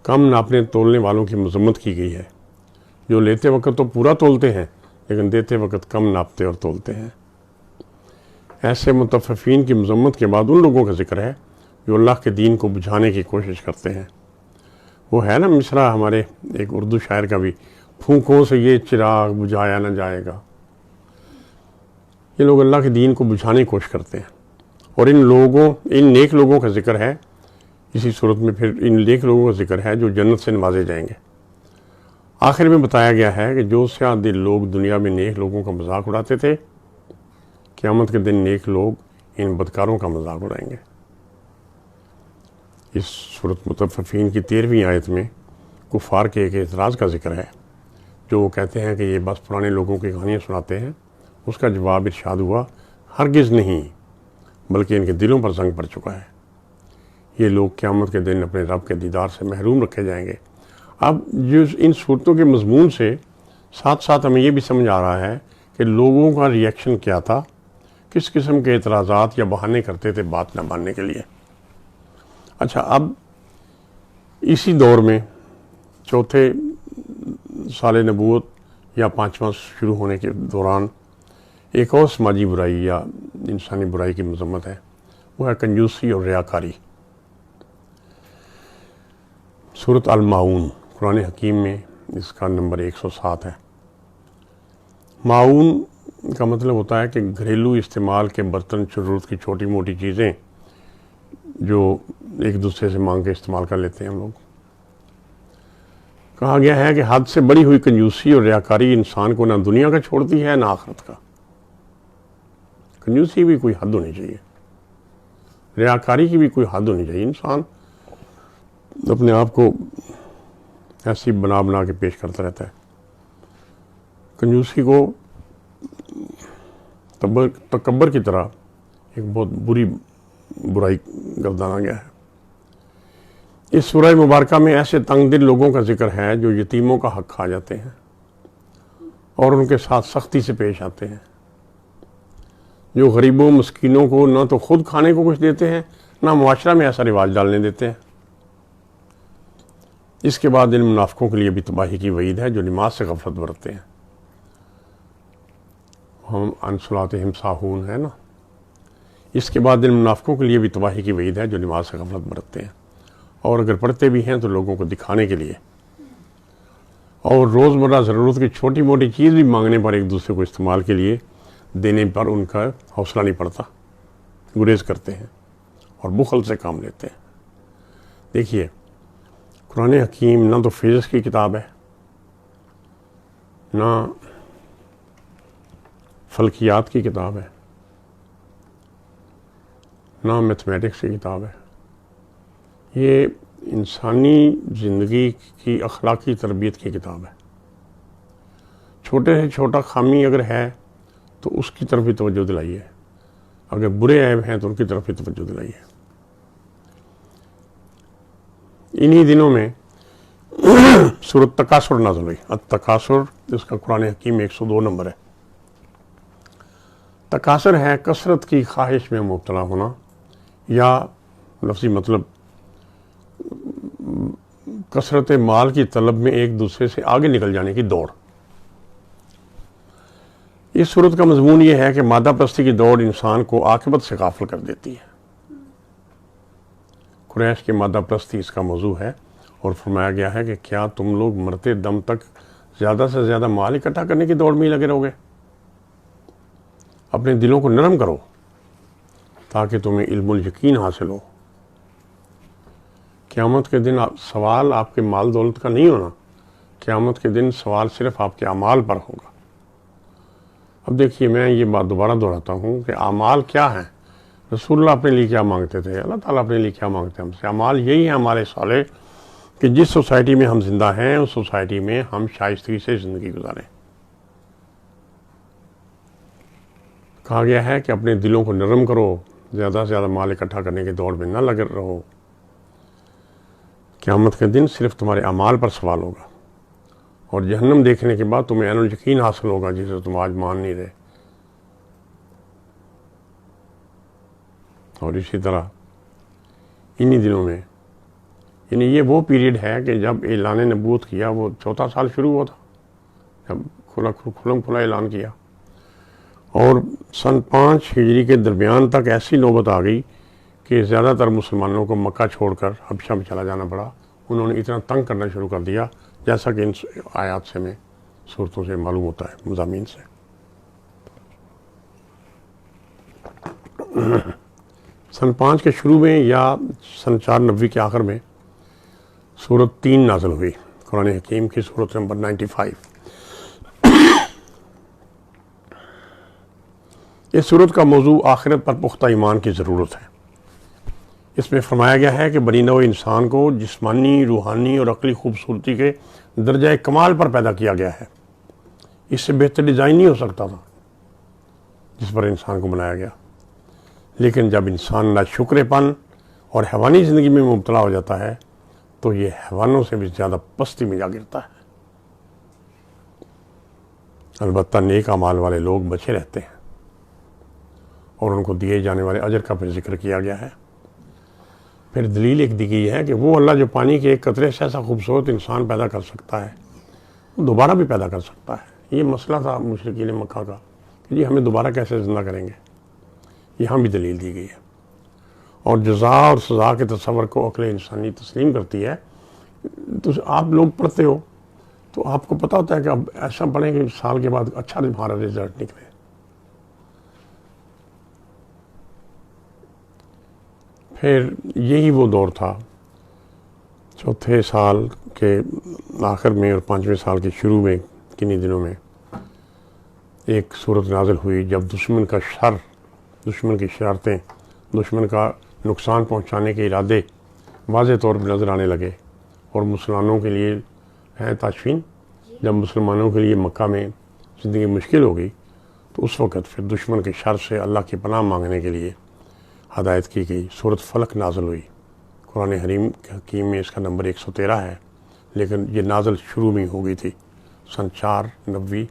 کم ناپنے تولنے والوں کی مذمت کی گئی ہے، جو لیتے وقت تو پورا تولتے ہیں لیکن دیتے وقت کم ناپتے اور تولتے ہیں۔ ایسے متففین کی مذمت کے بعد ان لوگوں کا ذکر ہے جو اللہ کے دین کو بجھانے کی کوشش کرتے ہیں۔ وہ ہے نا مصرع ہمارے ایک اردو شاعر کا بھی، پھونکوں سے یہ چراغ بجھایا نہ جائے گا۔ یہ لوگ اللہ کے دین کو بجھانے کی کوشش کرتے ہیں، اور ان نیک لوگوں کا ذکر ہے اسی صورت میں۔ پھر ان نیک لوگوں کا ذکر ہے جو جنت سے نوازے جائیں گے۔ آخر میں بتایا گیا ہے کہ جو سیاہ دل لوگ دنیا میں نیک لوگوں کا مذاق اڑاتے تھے، قیامت کے دن نیک لوگ ان بدکاروں کا مذاق اڑائیں گے۔ اس سورۃ مطففین کی 13ویں آیت میں کفار کے ایک اعتراض کا ذکر ہے، جو وہ کہتے ہیں کہ یہ بس پرانے لوگوں کی کہانیاں سناتے ہیں۔ اس کا جواب ارشاد ہوا، ہرگز نہیں، بلکہ ان کے دلوں پر زنگ پڑ چکا ہے۔ یہ لوگ قیامت کے دن اپنے رب کے دیدار سے محروم رکھے جائیں گے۔ اب جو ان صورتوں کے مضمون سے ساتھ ساتھ ہمیں یہ بھی سمجھ آ رہا ہے کہ لوگوں کا ری ایکشن کیا تھا، کس قسم کے اعتراضات یا بہانے کرتے تھے بات نہ ماننے کے لیے۔ اچھا، اب اسی دور میں چوتھے سال نبوت یا 5واں شروع ہونے کے دوران ایک اور سماجی برائی یا انسانی برائی کی مذمت ہے، وہ ہے کنجوسی اور ریاکاری۔ سورۃ الماعون قرآن حکیم میں اس کا نمبر 107 ہے۔ معاون کا مطلب ہوتا ہے کہ گھریلو استعمال کے برتن، ضرورت کی چھوٹی موٹی چیزیں جو ایک دوسرے سے مانگ کے استعمال کر لیتے ہیں ہم لوگ۔ کہا گیا ہے کہ حد سے بڑی ہوئی کنجوسی اور ریاکاری انسان کو نہ دنیا کا چھوڑتی ہے نہ آخرت کا۔ کنجوسی بھی کوئی حد ہونی چاہیے، ریاکاری کی بھی کوئی حد ہونی چاہیے۔ انسان اپنے آپ کو ایسی بنا کے پیش کرتا رہتا ہے۔ کنجوسی کو تکبر کی طرح ایک بہت بری برائی گردانا گیا ہے۔ اس سورہ مبارکہ میں ایسے تنگ دل لوگوں کا ذکر ہے جو یتیموں کا حق کھا جاتے ہیں اور ان کے ساتھ سختی سے پیش آتے ہیں، جو غریبوں مسکینوں کو نہ تو خود کھانے کو کچھ دیتے ہیں نہ معاشرہ میں ایسا رواج ڈالنے دیتے ہیں۔ اس کے بعد ان منافقوں کے لیے بھی تباہی کی وعید ہے جو نماز سے غفلت برتتے ہیں۔ ہم عن صلاتہم ساہون ہے نا۔ اس کے بعد ان منافقوں کے لیے بھی تباہی کی وعید ہے جو نماز سے غفلت برتتے ہیں، اور اگر پڑھتے بھی ہیں تو لوگوں کو دکھانے کے لیے، اور روزمرہ ضرورت کی چھوٹی موٹی چیز بھی مانگنے پر ایک دوسرے کو استعمال کے لیے دینے پر ان کا حوصلہ نہیں پڑتا، گریز کرتے ہیں اور بخل سے کام لیتے ہیں۔ دیکھیے، قرآن حکیم نہ تو فزکس کی کتاب ہے، نہ فلکیات کی کتاب ہے، نہ میتھمیٹکس کی کتاب ہے۔ یہ انسانی زندگی کی اخلاقی تربیت کی کتاب ہے۔ چھوٹے سے چھوٹا خامی اگر ہے تو اس کی طرف بھی توجہ دلائیے، اگر برے عیب ہیں تو ان کی طرف بھی توجہ دلائیے۔ انہی دنوں میں سورۃ تکاثر نازل ہوئی۔ التکاثر اس کا قرآن حکیم میں 102 نمبر ہے۔ تکاثر ہے کثرت کی خواہش میں مبتلا ہونا، یا لفظی مطلب کثرت مال کی طلب میں ایک دوسرے سے آگے نکل جانے کی دوڑ۔ اس صورت کا مضمون یہ ہے کہ مادہ پرستی کی دوڑ انسان کو عاقبت سے غافل کر دیتی ہے۔ قریش کی مادہ پرستی اس کا موضوع ہے، اور فرمایا گیا ہے کہ کیا تم لوگ مرتے دم تک زیادہ سے زیادہ مال اکٹھا کرنے کی دوڑ میں ہی لگے رہو گے؟ اپنے دلوں کو نرم کرو تاکہ تمہیں علم الیقین حاصل ہو۔ قیامت کے دن سوال آپ کے مال دولت کا نہیں ہونا، قیامت کے دن سوال صرف آپ کے اعمال پر ہوگا۔ اب دیکھیے، میں یہ بات دوبارہ دہراتا ہوں کہ اعمال کیا ہیں؟ رسول اللہ اپنے لیے کیا مانگتے تھے، اللہ تعالیٰ اپنے لیے کیا مانگتے ہیں ہم سے؟ اعمال یہی ہیں ہمارے صالح کہ جس سوسائٹی میں ہم زندہ ہیں اس سوسائٹی میں ہم شائستگی سے زندگی گزاریں۔ کہا گیا ہے کہ اپنے دلوں کو نرم کرو، زیادہ سے زیادہ مال اکٹھا کرنے کی دوڑ میں نہ لگے رہو۔ قیامت کے دن صرف تمہارے اعمال پر سوال ہوگا، اور جہنم دیکھنے کے بعد تمہیں عین الیقین حاصل ہوگا جسے تم آج مان نہیں رہے۔ اور اسی طرح انہی دنوں میں یعنی یہ وہ پیریڈ ہے کہ جب اعلان نبوت کیا وہ 4 سال شروع ہوا تھا، جب کھلم کھلا اعلان کیا، اور سن 5 ہجری کے درمیان تک ایسی نوبت آ گئی کہ زیادہ تر مسلمانوں کو مکہ چھوڑ کر حبشہ میں چلا جانا پڑا. انہوں نے اتنا تنگ کرنا شروع کر دیا، جیسا کہ ان آیات سے میں صورتوں سے معلوم ہوتا ہے، مضامین سے. سن 5 کے شروع میں یا سن 490 کے آخر میں سورت 3 نازل ہوئی، قرآن حکیم کی سورت نمبر 95. اس سورت کا موضوع آخرت پر پختہ ایمان کی ضرورت ہے. اس میں فرمایا گیا ہے کہ بنی نوع انسان کو جسمانی، روحانی اور عقلی خوبصورتی کے درجہ کمال پر پیدا کیا گیا ہے. اس سے بہتر ڈیزائن نہیں ہو سکتا تھا جس پر انسان کو بنایا گیا. لیکن جب انسان ناشکر پن اور حیوانی زندگی میں مبتلا ہو جاتا ہے تو یہ حیوانوں سے بھی زیادہ پستی میں جا گرتا ہے. البتہ نیک اعمال والے لوگ بچے رہتے ہیں اور ان کو دیے جانے والے اجر کا پھر ذکر کیا گیا ہے. پھر دلیل ایک دی گئی ہے کہ وہ اللہ جو پانی کے ایک قطرے سے ایسا خوبصورت انسان پیدا کر سکتا ہے وہ دوبارہ بھی پیدا کر سکتا ہے. یہ مسئلہ تھا مشرکین مکہ کا کہ جی ہمیں دوبارہ کیسے زندہ کریں گے. یہاں بھی دلیل دی گئی ہے. اور جزا اور سزا کے تصور کو عقل انسانی تسلیم کرتی ہے. تو آپ لوگ پڑھتے ہو تو آپ کو پتہ ہوتا ہے کہ اب ایسا پڑھیں کہ سال کے بعد اچھا ہمارا رزلٹ نکلے. پھر یہی وہ دور تھا 4تھے سال کے آخر میں اور 5ویں سال کے شروع میں کنی دنوں میں ایک صورت نازل ہوئی جب دشمن کا شر، دشمن کی شرارتیں، دشمن کا نقصان پہنچانے کے ارادے واضح طور پر نظر آنے لگے اور مسلمانوں کے لیے ہے تاشفین. جب مسلمانوں کے لیے مکہ میں زندگی مشکل ہو گئی تو اس وقت پھر دشمن کے شر سے اللہ کی پناہ مانگنے کے لیے ہدایت کی گئی. سورت فلق نازل ہوئی. قرآن حکیم میں اس کا نمبر 113 ہے، لیکن یہ نازل شروع میں ہو گئی تھی سن 490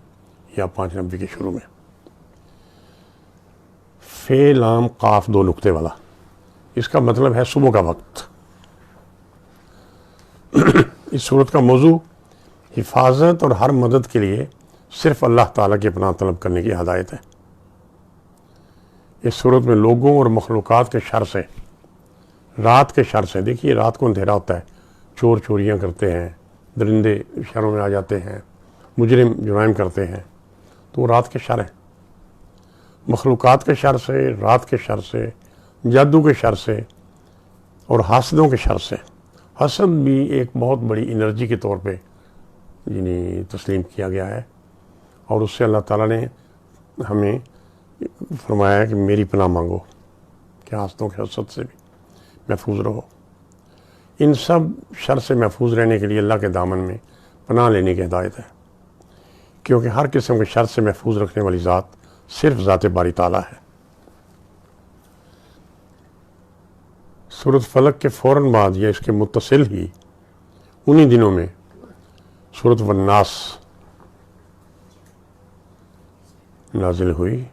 یا 590 کے شروع میں. فے لام قاف 2 نقطے والا، اس کا مطلب ہے صبح کا وقت. اس صورت کا موضوع حفاظت اور ہر مدد کے لیے صرف اللہ تعالیٰ کی پناہ طلب کرنے کی ہدایت ہے. اس صورت میں لوگوں اور مخلوقات کے شر سے، رات کے شر سے، دیکھیے رات کو اندھیرا ہوتا ہے، چور چوریاں کرتے ہیں، درندے شہروں میں آ جاتے ہیں، مجرم جرائم کرتے ہیں، تو وہ رات کے شر ہیں. مخلوقات کے شر سے، رات کے شر سے، جادو کے شر سے اور حاسدوں کے شر سے. حسد بھی ایک بہت بڑی انرجی کے طور پہ یعنی تسلیم کیا گیا ہے، اور اس سے اللہ تعالیٰ نے ہمیں فرمایا ہے کہ میری پناہ مانگو کہ حاسدوں کے حسد سے بھی محفوظ رہو. ان سب شر سے محفوظ رہنے کے لیے اللہ کے دامن میں پناہ لینے کی ہدایت ہے، کیونکہ ہر قسم کے شر سے محفوظ رکھنے والی ذات صرف ذات باری تعالیٰ ہے. سورۃ فلق کے فوراً بعد یا اس کے متصل ہی انہی دنوں میں سورۃ والناس نازل ہوئی.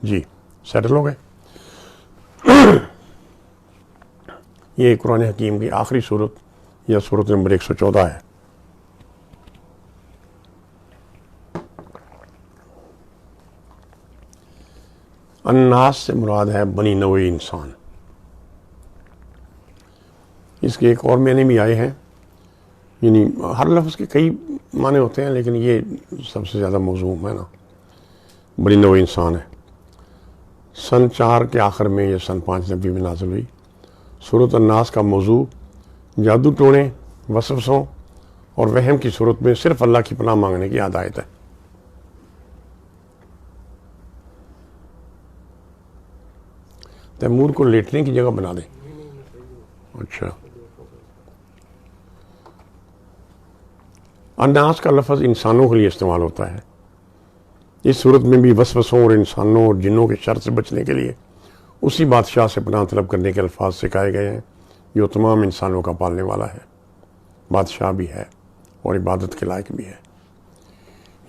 جی سیٹل ہو گئے. یہ قرآن حکیم کی آخری صورت یا صورت نمبر 114 ہے. الناس سے مراد ہے بنی نوع انسان. اس کے ایک اور معنی بھی آئے ہیں، یعنی ہر لفظ کے کئی معنی ہوتے ہیں لیکن یہ سب سے زیادہ موضوع ہے نا، بنی نوع انسان ہے. سن 4 کے آخر میں یا سن 590 میں نازل ہوئی. سورۃ الناس کا موضوع جادو ٹونے، وسوسوں اور وہم کی صورت میں صرف اللہ کی پناہ مانگنے کی ہدایت ہے. تیمور کو لیٹنے کی جگہ بنا دیں. اچھا. الناس کا لفظ انسانوں کے لیے استعمال ہوتا ہے. اس صورت میں بھی وسوسوں اور انسانوں اور جنوں کے شر سے بچنے کے لیے اسی بادشاہ سے پناہ طلب کرنے کے الفاظ سکھائے گئے ہیں جو تمام انسانوں کا پالنے والا ہے، بادشاہ بھی ہے اور عبادت کے لائق بھی ہے.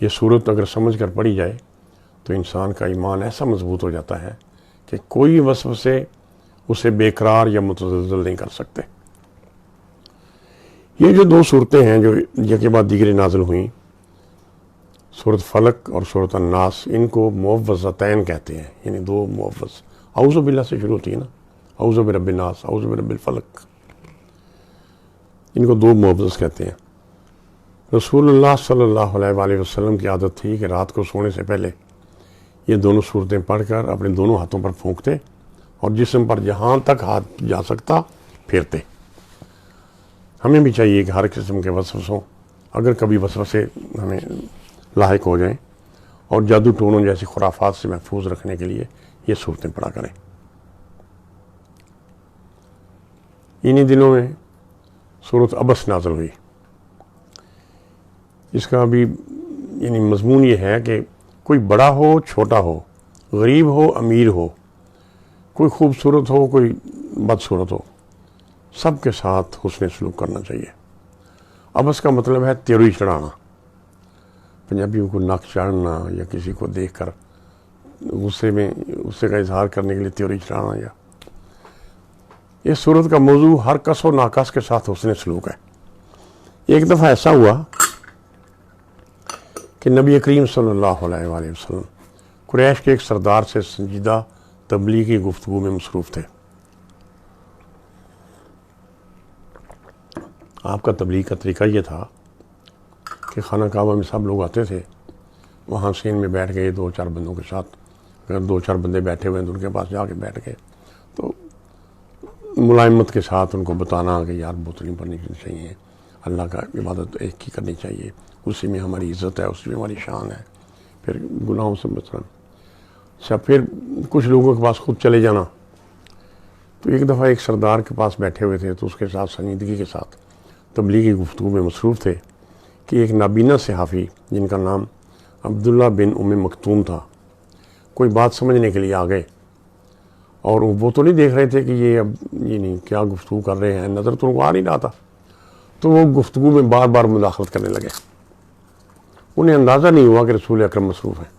یہ صورت اگر سمجھ کر پڑھی جائے تو انسان کا ایمان ایسا مضبوط ہو جاتا ہے کہ کوئی وسوسے اسے بےقرار یا متزلزل نہیں کر سکتے۔ یہ جو 2 صورتیں ہیں جو یکے بعد دیگرے نازل ہوئیں، سورۃ فلق اور سورۃ الناس، ان کو معوذتین کہتے ہیں، یعنی 2 معوذ۔ اعوذ باللہ سے شروع ہوتی ہے نا، اعوذ برب الناس، اعوذ برب الفلق، ان کو 2 معوذ کہتے ہیں۔ رسول اللہ صلی اللہ علیہ وآلہ وسلم کی عادت تھی کہ رات کو سونے سے پہلے یہ دونوں صورتیں پڑھ کر اپنے دونوں ہاتھوں پر پھونکتے اور جسم پر جہاں تک ہاتھ جا سکتا پھیرتے۔ ہمیں بھی چاہیے کہ ہر قسم کے وسوسوں، اگر کبھی وسوسے ہمیں لاحق ہو جائیں، اور جادو ٹونوں جیسی خرافات سے محفوظ رکھنے کے لیے یہ صورتیں پڑھا کریں۔ انہی دنوں میں سورۃ عبس نازل ہوئی۔ اس کا بھی یعنی مضمون یہ ہے کہ کوئی بڑا ہو چھوٹا ہو، غریب ہو امیر ہو، کوئی خوبصورت ہو کوئی بدصورت ہو، سب کے ساتھ حسن سلوک کرنا چاہیے۔ عبس کا مطلب ہے تیوری چڑھانا، پنجابیوں کو ناک چاڑنا یا کسی کو دیکھ کر غصے کا اظہار کرنے کے لیے تیوری چڑھانا۔ یا اس صورت کا موضوع ہر کس و ناکس کے ساتھ حسن سلوک ہے۔ ایک دفعہ ایسا ہوا کہ نبی کریم صلی اللہ علیہ وآلہ وسلم قریش کے ایک سردار سے سنجیدہ تبلیغی گفتگو میں مصروف تھے۔ آپ کا تبلیغ کا طریقہ یہ تھا کہ خانہ کعبہ میں سب لوگ آتے تھے، وہاں سین میں بیٹھ گئے 2-4 بندوں کے ساتھ، اگر 2-4 بندے بیٹھے ہوئے ہیں تو ان کے پاس جا کے بیٹھ گئے، تو ملائمت کے ساتھ ان کو بتانا کہ یار بت نہیں پڑھنی چاہیے، اللہ کا عبادت ایک ہی کرنی چاہیے، اسی میں ہماری عزت ہے، اسی میں ہماری شان ہے، پھر گناہوں سے بچنا۔ اچھا، پھر کچھ لوگوں کے پاس خود چلے جانا۔ تو ایک دفعہ ایک سردار کے پاس بیٹھے ہوئے تھے، تو اس کے ساتھ سنجیدگی کے ساتھ تبلیغی گفتگو میں مصروف تھے کہ ایک نابینا صحافی جن کا نام عبداللہ بن ام مکتوم تھا، کوئی بات سمجھنے کے لیے آ گئے، اور وہ تو نہیں دیکھ رہے تھے کہ یہ اب نہیں کیا گفتگو کر رہے ہیں، نظر تو ان کو آ نہیں رہا تھا، تو وہ گفتگو میں بار بار مداخلت کرنے لگے۔ انہیں اندازہ نہیں ہوا کہ رسول اکرم مصروف ہیں۔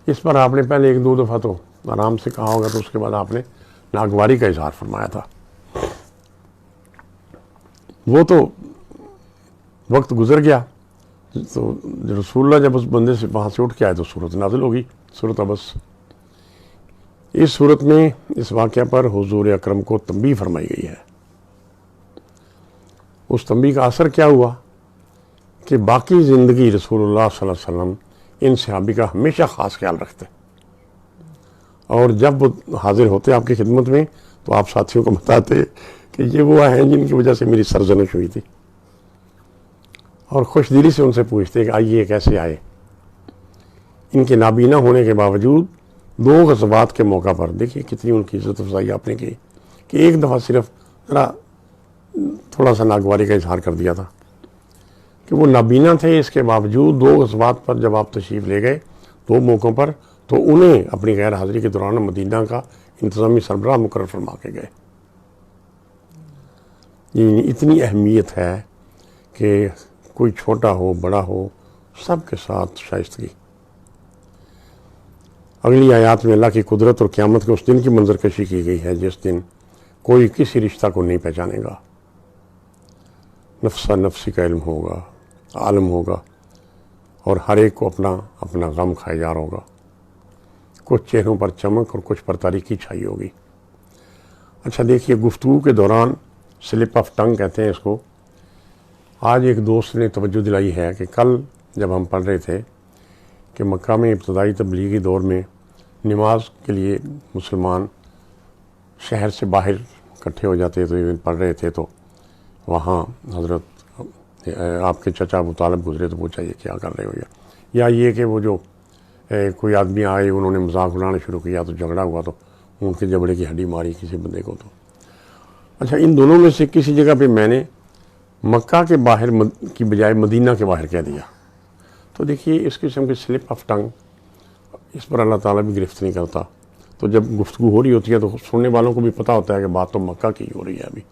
اس پر آپ نے پہلے 1-2 دفعہ تو آرام سے کہا ہوگا، تو اس کے بعد آپ نے ناگواری کا اظہار فرمایا تھا۔ وہ تو وقت گزر گیا، تو رسول اللہ جب اس بندے سے وہاں سے اٹھ کے آئے تو صورت نازل ہوگی، سورۃ عبس۔ اس صورت میں اس واقعہ پر حضور اکرم کو تنبیہ فرمائی گئی ہے۔ اس تنبیہ کا اثر کیا ہوا کہ باقی زندگی رسول اللہ صلی اللہ علیہ وسلم ان صحابی کا ہمیشہ خاص خیال رکھتے، اور جب وہ حاضر ہوتے آپ کی خدمت میں تو آپ ساتھیوں کو بتاتے کہ یہ وہ ہیں جن کی وجہ سے میری سرزنش ہوئی تھی، اور خوش دلی سے ان سے پوچھتے کہ آئیے کیسے آئے۔ ان کے نابینا ہونے کے باوجود 2 غزوات کے موقع پر دیکھیے کتنی ان کی عزت افزائی آپ نے کی، کہ ایک دفعہ صرف ذرا تھوڑا سا ناگواری کا اظہار کر دیا تھا کہ وہ نابینا تھے، اس کے باوجود 2 غزوات پر جب آپ تشریف لے گئے 2 موقعوں پر، تو انہیں اپنی غیر حاضری کے دوران مدینہ کا انتظامی سربراہ مقرر فرما کے گئے۔ یہ اتنی اہمیت ہے کہ کوئی چھوٹا ہو بڑا ہو سب کے ساتھ شائستگی۔ اگلی آیات میں اللہ کی قدرت اور قیامت کے اس دن کی منظر کشی کی گئی ہے جس دن کوئی کسی رشتہ کو نہیں پہچانے گا، نفسا نفسی کا علم ہوگا، عالم ہوگا، اور ہر ایک کو اپنا اپنا غم کھائے جا رہا ہوگا، کچھ چہروں پر چمک اور کچھ پر تاریکی چھائی ہوگی۔ اچھا دیکھیے، گفتگو کے دوران سلپ آف ٹنگ کہتے ہیں اس کو۔ آج ایک دوست نے توجہ دلائی ہے کہ کل جب ہم پڑھ رہے تھے کہ مکہ میں ابتدائی تبلیغی دور میں نماز کے لیے مسلمان شہر سے باہر اکٹھے ہو جاتے تو پڑھ رہے تھے، تو وہاں حضرت آپ کے چچا ابو طالب گزرے تو پوچھا یہ کیا کر رہے ہو، یا یہ کہ وہ جو کوئی آدمی آئے انہوں نے مذاق اڑانا شروع کیا تو جھگڑا ہوا تو ان کے جبڑے کی ہڈی ماری کسی بندے کو۔ تو اچھا، ان دونوں میں سے کسی جگہ پہ میں نے مکہ کے باہر کی بجائے مدینہ کے باہر کہہ دیا، تو دیکھیے اس قسم کی سلپ آف ٹنگ اس پر اللہ تعالیٰ بھی گرفت نہیں کرتا۔ تو جب گفتگو ہو رہی ہوتی ہے تو سننے والوں کو بھی پتہ ہوتا ہے کہ بات تو مکہ کی ہو رہی ہے ابھی۔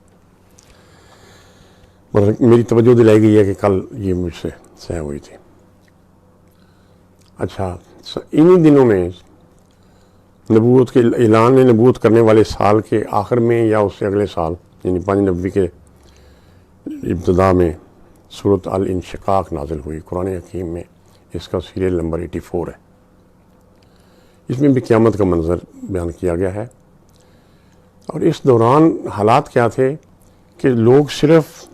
میری توجہ دلائی گئی ہے کہ کل یہ مجھ سے سہ ہوئی تھی۔ اچھا، انہی دنوں میں نبوت کے اعلان نبوت کرنے والے سال کے آخر میں یا اس سے اگلے سال یعنی 5 نبوی کے ابتدا میں سورۃ الانشقاق نازل ہوئی۔ قرآن حکیم میں اس کا سیریل نمبر 84 ہے۔ اس میں بھی قیامت کا منظر بیان کیا گیا ہے، اور اس دوران حالات کیا تھے کہ لوگ صرف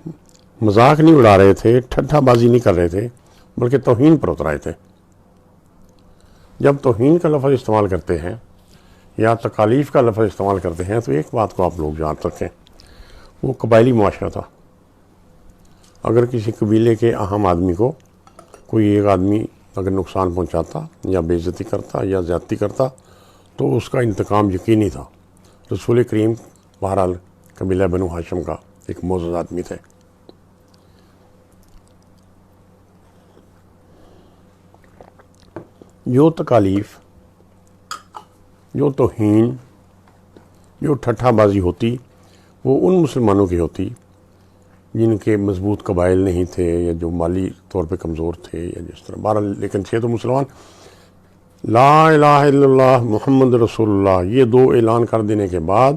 مذاق نہیں اڑا رہے تھے، ٹھٹھا بازی نہیں کر رہے تھے، بلکہ توہین پر اتر آئے تھے۔ جب توہین کا لفظ استعمال کرتے ہیں یا تکالیف کا لفظ استعمال کرتے ہیں تو ایک بات کو آپ لوگ یاد رکھیں، وہ قبائلی معاشرہ تھا۔ اگر کسی قبیلے کے اہم آدمی کو کوئی ایک آدمی اگر نقصان پہنچاتا یا بے عزتی کرتا یا زیادتی کرتا تو اس کا انتقام یقینی تھا۔ رسول کریم بہرحال قبیلہ بنو ہاشم کا ایک معزز آدمی تھے۔ جو تکالیف، جو توہین، جو ٹھٹھا بازی ہوتی وہ ان مسلمانوں کی ہوتی جن کے مضبوط قبائل نہیں تھے یا جو مالی طور پہ کمزور تھے یا جس طرح، بہرحال لیکن تھے تو مسلمان۔ لا الہ الا اللہ محمد رسول اللہ، یہ دو اعلان کر دینے کے بعد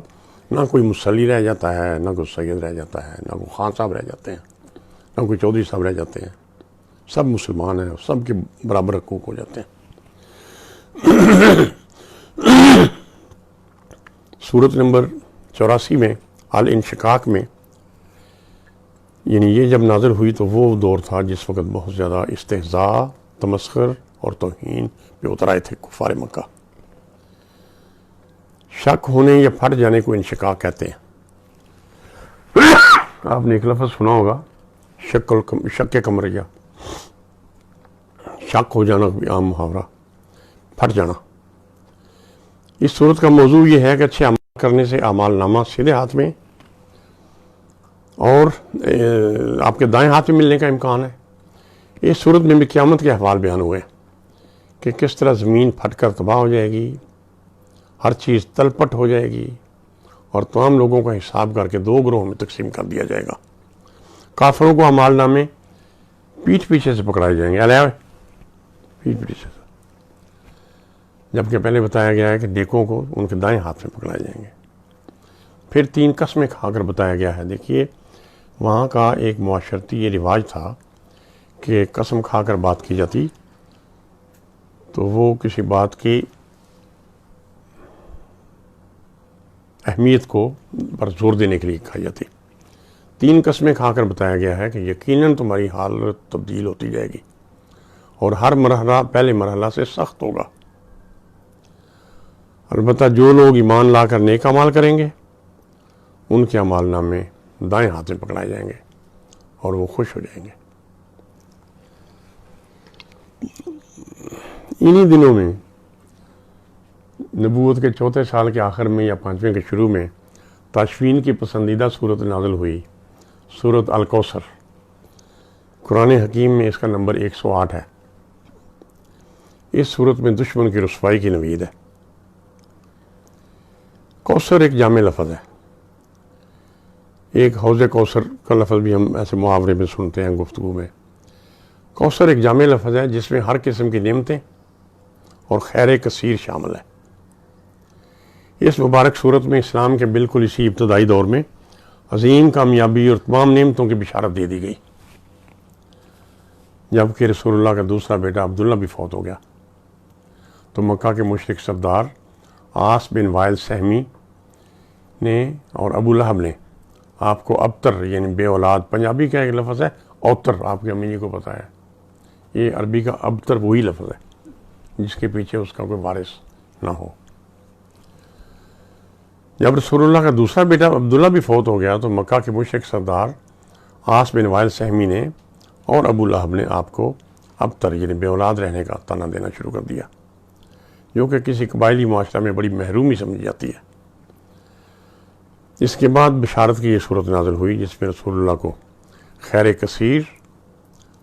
نہ کوئی مصلی رہ جاتا ہے، نہ کوئی سید رہ جاتا ہے، نہ کوئی خان صاحب رہ جاتے ہیں، نہ کوئی چودھری صاحب رہ جاتے ہیں، سب مسلمان ہیں، سب کے برابر حقوق ہو جاتے ہیں۔ سورت نمبر 84 میں الانشقاق میں یعنی یہ جب نازل ہوئی تو وہ دور تھا جس وقت بہت زیادہ استہزاء، تمسخر اور توہین پہ اتر آئے تھے کفار مکہ۔ شک ہونے یا پھٹ جانے کو انشقاق کہتے ہیں۔ آپ نے ایک لفظ سنا ہوگا شک قمریہ، شک ہو جانا بھی عام محاورہ، پھٹ جانا۔ اس صورت کا موضوع یہ ہے کہ اچھے اعمال کرنے سے اعمال نامہ سیدھے ہاتھ میں اور آپ کے دائیں ہاتھ میں ملنے کا امکان ہے۔ اس صورت میں بھی قیامت کے احوال بیان ہوئے کہ کس طرح زمین پھٹ کر تباہ ہو جائے گی، ہر چیز تلپٹ ہو جائے گی، اور تمام لوگوں کا حساب کر کے 2 گروہوں میں تقسیم کر دیا جائے گا۔ کافروں کو اعمال نامے پیٹھ پیچھے سے پکڑائے جائیں گے، پیٹھ پیچھے سے، جبکہ پہلے بتایا گیا ہے کہ نیکوں کو ان کے دائیں ہاتھ میں پکڑائے جائیں گے۔ پھر 3 قسمیں کھا کر بتایا گیا ہے۔ دیکھیے وہاں کا ایک معاشرتی یہ رواج تھا کہ قسم کھا کر بات کی جاتی تو وہ کسی بات کی اہمیت کو پر زور دینے کے لیے کھائی جاتی۔ 3 قسمیں کھا کر بتایا گیا ہے کہ یقیناً تمہاری حالت تبدیل ہوتی جائے گی اور ہر مرحلہ پہلے مرحلہ سے سخت ہوگا۔ البتہ جو لوگ ایمان لا کر نیک اعمال کریں گے ان کے اعمال نامے دائیں ہاتھ میں پکڑائے جائیں گے اور وہ خوش ہو جائیں گے۔ انہی دنوں میں نبوت کے 4تھے سال کے آخر میں یا 5ویں کے شروع میں تاشفین کی پسندیدہ صورت نازل ہوئی، سورۃ الکوثر۔ قرآن حکیم میں اس کا نمبر 108 ہے۔ اس صورت میں دشمن کی رسوائی کی نوید ہے۔ کوثر ایک جامع لفظ ہے۔ ایک حوض کوثر کا لفظ بھی ہم ایسے محاورے میں سنتے ہیں گفتگو میں۔ کوثر ایک جامع لفظ ہے جس میں ہر قسم کی نعمتیں اور خیر کثیر شامل ہے۔ اس مبارک صورت میں اسلام کے بالکل اسی ابتدائی دور میں عظیم کامیابی اور تمام نعمتوں کی بشارت دے دی گئی، جبکہ رسول اللہ کا دوسرا بیٹا عبداللہ بھی فوت ہو گیا تو مکہ کے مشرک سردار عاص بن وائل سہمی نے اور ابو لہب نے آپ کو ابتر یعنی بے اولاد، پنجابی کا ایک لفظ ہے اوتر، آپ کی امی جی کو پتہ ہے، یہ عربی کا ابتر وہی لفظ ہے جس کے پیچھے اس کا کوئی وارث نہ ہو۔ جب رسول اللہ کا دوسرا بیٹا عبداللہ بھی فوت ہو گیا تو مکہ کے مشرک سردار عاص بن وائل سہمی نے اور ابو لہب نے آپ کو ابتر یعنی بے اولاد رہنے کا طعنہ دینا شروع کر دیا، جو کہ کسی قبائلی معاشرہ میں بڑی محرومی سمجھی جاتی ہے۔ اس کے بعد بشارت کی یہ صورت نازل ہوئی جس میں رسول اللہ کو خیر کثیر،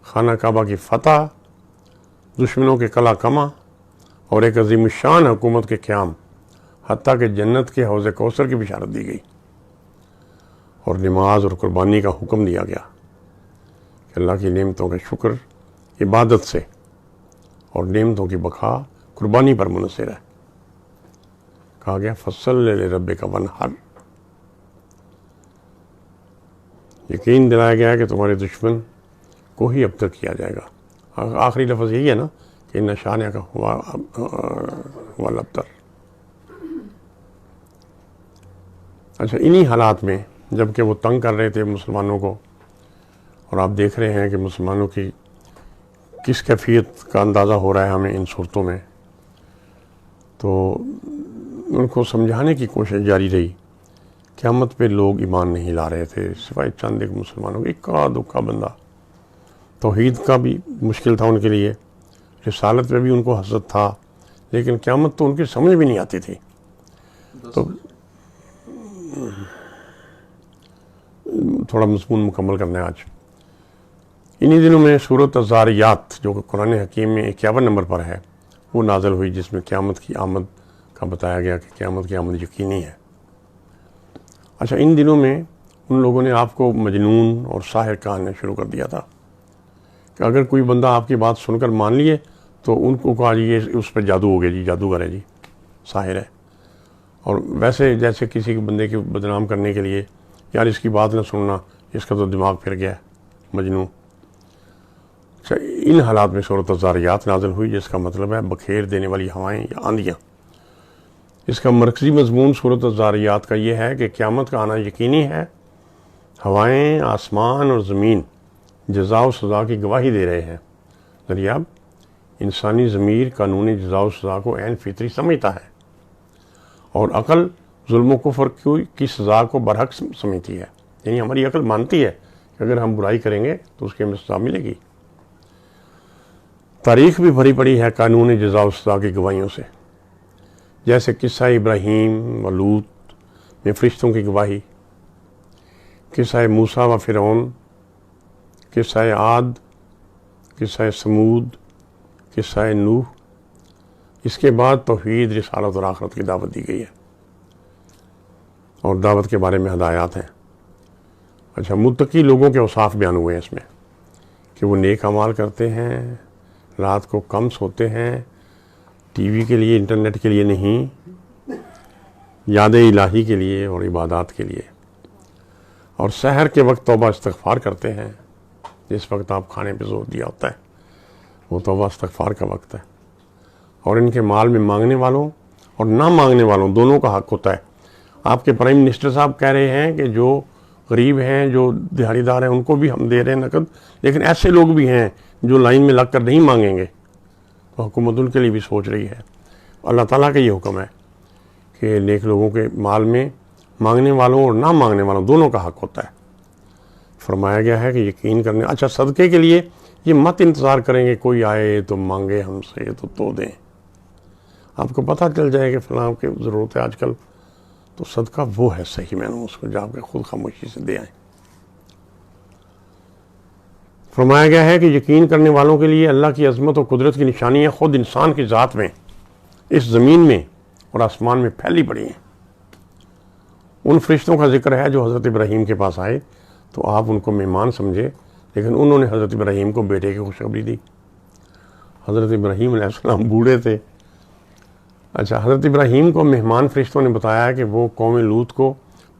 خانہ کعبہ کی فتح، دشمنوں کے قلع کما اور ایک عظیم الشان حکومت کے قیام، حتیٰ کہ جنت کے حوض کوثر کی بشارت دی گئی اور نماز اور قربانی کا حکم دیا گیا کہ اللہ کی نعمتوں کا شکر عبادت سے اور نعمتوں کی بقا قربانی پر منحصر ہے. کہا گیا فصل لربک وانحر. یقین دلایا گیا کہ تمہارے دشمن کو ہی ابتر کیا جائے گا. آخری لفظ یہی ہے نا کہ ان شانئک ہوا الابتر. اچھا انہی حالات میں جب کہ وہ تنگ کر رہے تھے مسلمانوں کو، اور آپ دیکھ رہے ہیں کہ مسلمانوں کی کس کیفیت کا اندازہ ہو رہا ہے ہمیں ان صورتوں میں، تو ان کو سمجھانے کی کوشش جاری رہی. قیامت پہ لوگ ایمان نہیں لا رہے تھے سوائے چند ایک مسلمانوں کے، اکا دکا بندہ. توحید کا بھی مشکل تھا ان کے لیے، رسالت پہ بھی ان کو حسد تھا، لیکن قیامت تو ان کی سمجھ بھی نہیں آتی تھی. تو تھوڑا مضمون مکمل کرنا ہے آج. انہی دنوں میں سورۃ الذاریات جو کہ قرآن حکیم میں 51 نمبر پر ہے وہ نازل ہوئی، جس میں قیامت کی آمد کا بتایا گیا کہ قیامت کی آمد یقینی ہے. اچھا ان دنوں میں ان لوگوں نے آپ کو مجنون اور ساحر کہنا شروع کر دیا تھا کہ اگر کوئی بندہ آپ کی بات سن کر مان لیے تو ان کو کہا جی یہ اس پہ جادو ہو گیا جی، جادوگر ہے جی، ساحر ہے. اور ویسے جیسے کسی بندے کی بدنام کرنے کے لیے یار اس کی بات نہ سننا، اس کا تو دماغ پھر گیا ہے، مجنون. اچھا ان حالات میں سورۃ الذاریات نازل ہوئی، جس کا مطلب ہے بکھیر دینے والی ہوائیں یا آندیاں. اس کا مرکزی مضمون سورۃ الذاریات کا یہ ہے کہ قیامت کا آنا یقینی ہے. ہوائیں، آسمان اور زمین جزا و سزا کی گواہی دے رہے ہیں. دریاب انسانی ضمیر قانون جزا و سزا کو عین فطری سمجھتا ہے، اور عقل ظلم و کفر کی سزا کو برحق سمجھتی ہے. یعنی ہماری عقل مانتی ہے کہ اگر ہم برائی کریں گے تو اس کی ہمیں سزا ملے گی. تاریخ بھی بھری پڑی ہے قانون جزا و سزا کی گواہیوں سے، جیسے قصہ ابراہیم و لوط میں فرشتوں کی گواہی، قصہ موسیٰ و فرعون، قصہ عاد، قصہ سمود، قصہ نوح. اس کے بعد توحید، رسالت اور آخرت کی دعوت دی گئی ہے، اور دعوت کے بارے میں ہدایات ہیں. اچھا متقی لوگوں کے اوصاف بیان ہوئے ہیں اس میں کہ وہ نیک اعمال کرتے ہیں، رات کو کم سوتے ہیں، ٹی وی کے لیے، انٹرنیٹ کے لیے نہیں، یاد الہی کے لیے اور عبادات کے لیے، اور سحر کے وقت توبہ استغفار کرتے ہیں. جس وقت آپ کھانے پہ زور دیا ہوتا ہے وہ توبہ استغفار کا وقت ہے. اور ان کے مال میں مانگنے والوں اور نہ مانگنے والوں دونوں کا حق ہوتا ہے. آپ کے پرائم منسٹر صاحب کہہ رہے ہیں کہ جو غریب ہیں، جو دہاڑی دار ہیں، ان کو بھی ہم دے رہے ہیں نقد، لیکن ایسے لوگ بھی ہیں جو لائن میں لگ کر نہیں مانگیں گے. تو حکومت ان کے لیے بھی سوچ رہی ہے. اللہ تعالیٰ کا یہ حکم ہے کہ نیک لوگوں کے مال میں مانگنے والوں اور نہ مانگنے والوں دونوں کا حق ہوتا ہے. فرمایا گیا ہے کہ یقین کرنے. اچھا صدقے کے لیے یہ مت انتظار کریں گے کوئی آئے تو مانگے ہم سے تو دیں. آپ کو پتہ چل جائے کہ فلاں کی ضرورت ہے آج کل، تو صدقہ وہ ہے صحیح میں اس کو جا کے خود خاموشی سے دے آئیں. فرمایا گیا ہے کہ یقین کرنے والوں کے لیے اللہ کی عظمت و قدرت کی نشانیاں خود انسان کی ذات میں، اس زمین میں اور آسمان میں پھیلی پڑی ہیں. ان فرشتوں کا ذکر ہے جو حضرت ابراہیم کے پاس آئے تو آپ ان کو مہمان سمجھے، لیکن انہوں نے حضرت ابراہیم کو بیٹے کی خوشخبری دی. حضرت ابراہیم علیہ السلام بوڑھے تھے. اچھا حضرت ابراہیم کو مہمان فرشتوں نے بتایا کہ وہ قوم لوط کو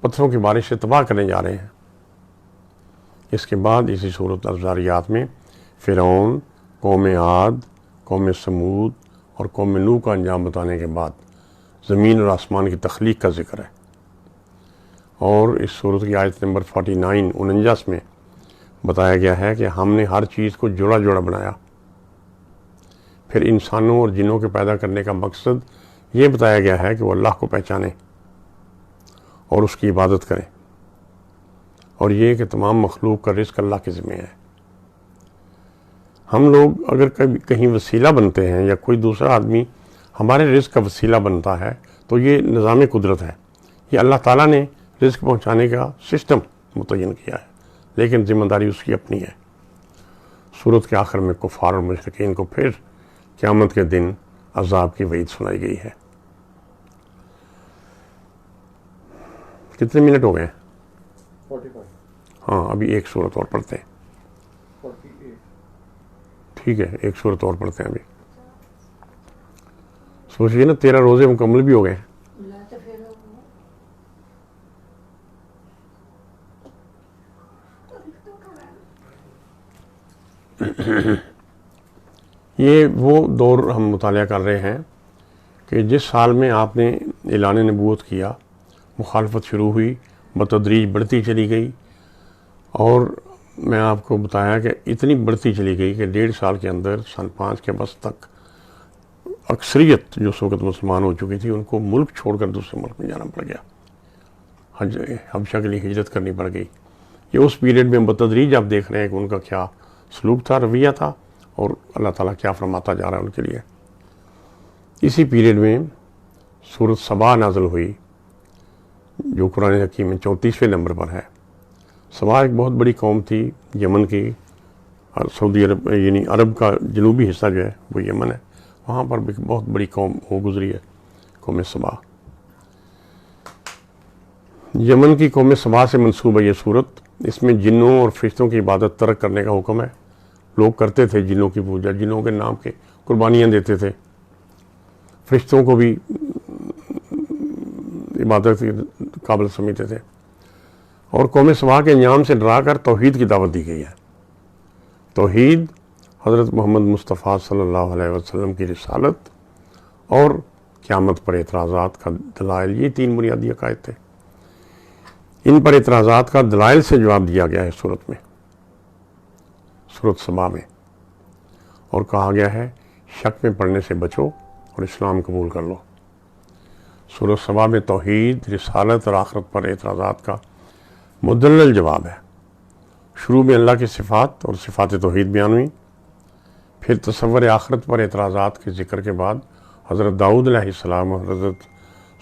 پتھروں کی بارش سے تباہ کرنے جا رہے ہیں. اس کے بعد اسی سورۃ الذاریات میں فرعون، قوم عاد، قوم سمود اور قوم نوح کا انجام بتانے کے بعد زمین اور آسمان کی تخلیق کا ذکر ہے. اور اس سورت کی آیت نمبر 49 میں بتایا گیا ہے کہ ہم نے ہر چیز کو جوڑا جوڑا بنایا. پھر انسانوں اور جنوں کے پیدا کرنے کا مقصد یہ بتایا گیا ہے کہ وہ اللہ کو پہچانیں اور اس کی عبادت کریں، اور یہ کہ تمام مخلوق کا رزق اللہ کے ذمہ ہے. ہم لوگ اگر کہیں وسیلہ بنتے ہیں یا کوئی دوسرا آدمی ہمارے رزق کا وسیلہ بنتا ہے تو یہ نظام قدرت ہے. یہ اللہ تعالیٰ نے رزق پہنچانے کا سسٹم متعین کیا ہے، لیکن ذمہ داری اس کی اپنی ہے. سورت کے آخر میں کفار اور مشرکین کو پھر قیامت کے دن عذاب کی وعید سنائی گئی ہے. کتنے منٹ ہو گئے ہیں؟ 45. ہاں ابھی ایک سورت اور پڑھتے ہیں. 48. ٹھیک ہے ایک سورت اور پڑھتے ہیں ابھی. سوچیے نا 13 روزے مکمل بھی ہو گئے ہیں. یہ وہ دور ہم مطالعہ کر رہے ہیں کہ جس سال میں آپ نے اعلان نبوت کیا مخالفت شروع ہوئی، بتدریج بڑھتی چلی گئی، اور میں آپ کو بتایا کہ اتنی بڑھتی چلی گئی کہ 1.5 سال کے اندر سن 5 کے بس تک اکثریت جو اس وقت مسلمان ہو چکی تھی ان کو ملک چھوڑ کر دوسرے ملک میں جانا پڑ گیا، حبشہ کے لیے ہجرت کرنی پڑ گئی. یہ اس پیریڈ میں بتدریج آپ دیکھ رہے ہیں کہ ان کا کیا سلوک تھا، رویہ تھا، اور اللہ تعالیٰ کیا فرماتا جا رہا ہے ان کے لیے. اسی پیریڈ میں سورۃ سبا نازل ہوئی جو قرآن حکیم میں 34ویں نمبر پر ہے. سبا ایک بہت بڑی قوم تھی یمن کی، سعودی عرب یعنی عرب کا جنوبی حصہ جو ہے وہ یمن ہے، وہاں پر بھی بہت بڑی قوم ہو گزری ہے، قوم سبا. یمن کی قوم سبا سے منسوب ہے یہ صورت. اس میں جنوں اور فرشتوں کی عبادت ترک کرنے کا حکم ہے. لوگ کرتے تھے جنوں کی پوجا، جنوں کے نام کے قربانیاں دیتے تھے، فرشتوں کو بھی عبادت کے قابل سمجھتے تھے. اور قوم سبا کے انجام سے ڈرا کر توحید کی دعوت دی گئی ہے. توحید، حضرت محمد مصطفیٰ صلی اللہ علیہ وسلم کی رسالت اور قیامت پر اعتراضات کا دلائل، یہ 3 بنیادی عقائد تھے. ان پر اعتراضات کا دلائل سے جواب دیا گیا ہے صورت میں، سورۃ سبا میں، اور کہا گیا ہے شک میں پڑنے سے بچو اور اسلام قبول کر لو. سورۃ سبا میں توحید، رسالت اور آخرت پر اعتراضات کا مدلل جواب ہے. شروع میں اللہ کی صفات اور صفات توحید بیان ہوئی، پھر تصور آخرت پر اعتراضات کے ذکر کے بعد حضرت داؤد علیہ السلام اور حضرت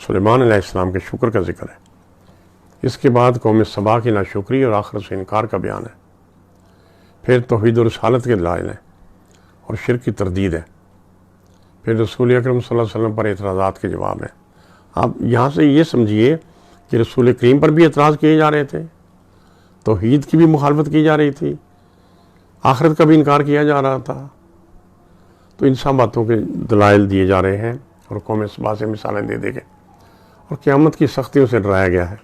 سلیمان علیہ السلام کے شکر کا ذکر ہے. اس کے بعد قوم سبا کی ناشکری اور آخرت سے انکار کا بیان ہے. پھر توحید و رسالت کے دلائل ہیں اور شرک کی تردید ہے. پھر رسول اکرم صلی اللہ علیہ وسلم پر اعتراضات کے جواب ہیں. آپ یہاں سے یہ سمجھیے کہ رسول کریم پر بھی اعتراض کیے جا رہے تھے، توحید کی بھی مخالفت کی جا رہی تھی، آخرت کا بھی انکار کیا جا رہا تھا. تو ان سب باتوں کے دلائل دیے جا رہے ہیں اور قوم سبا سے مثالیں دے دے گئے اور قیامت کی سختیوں سے ڈرایا گیا ہے.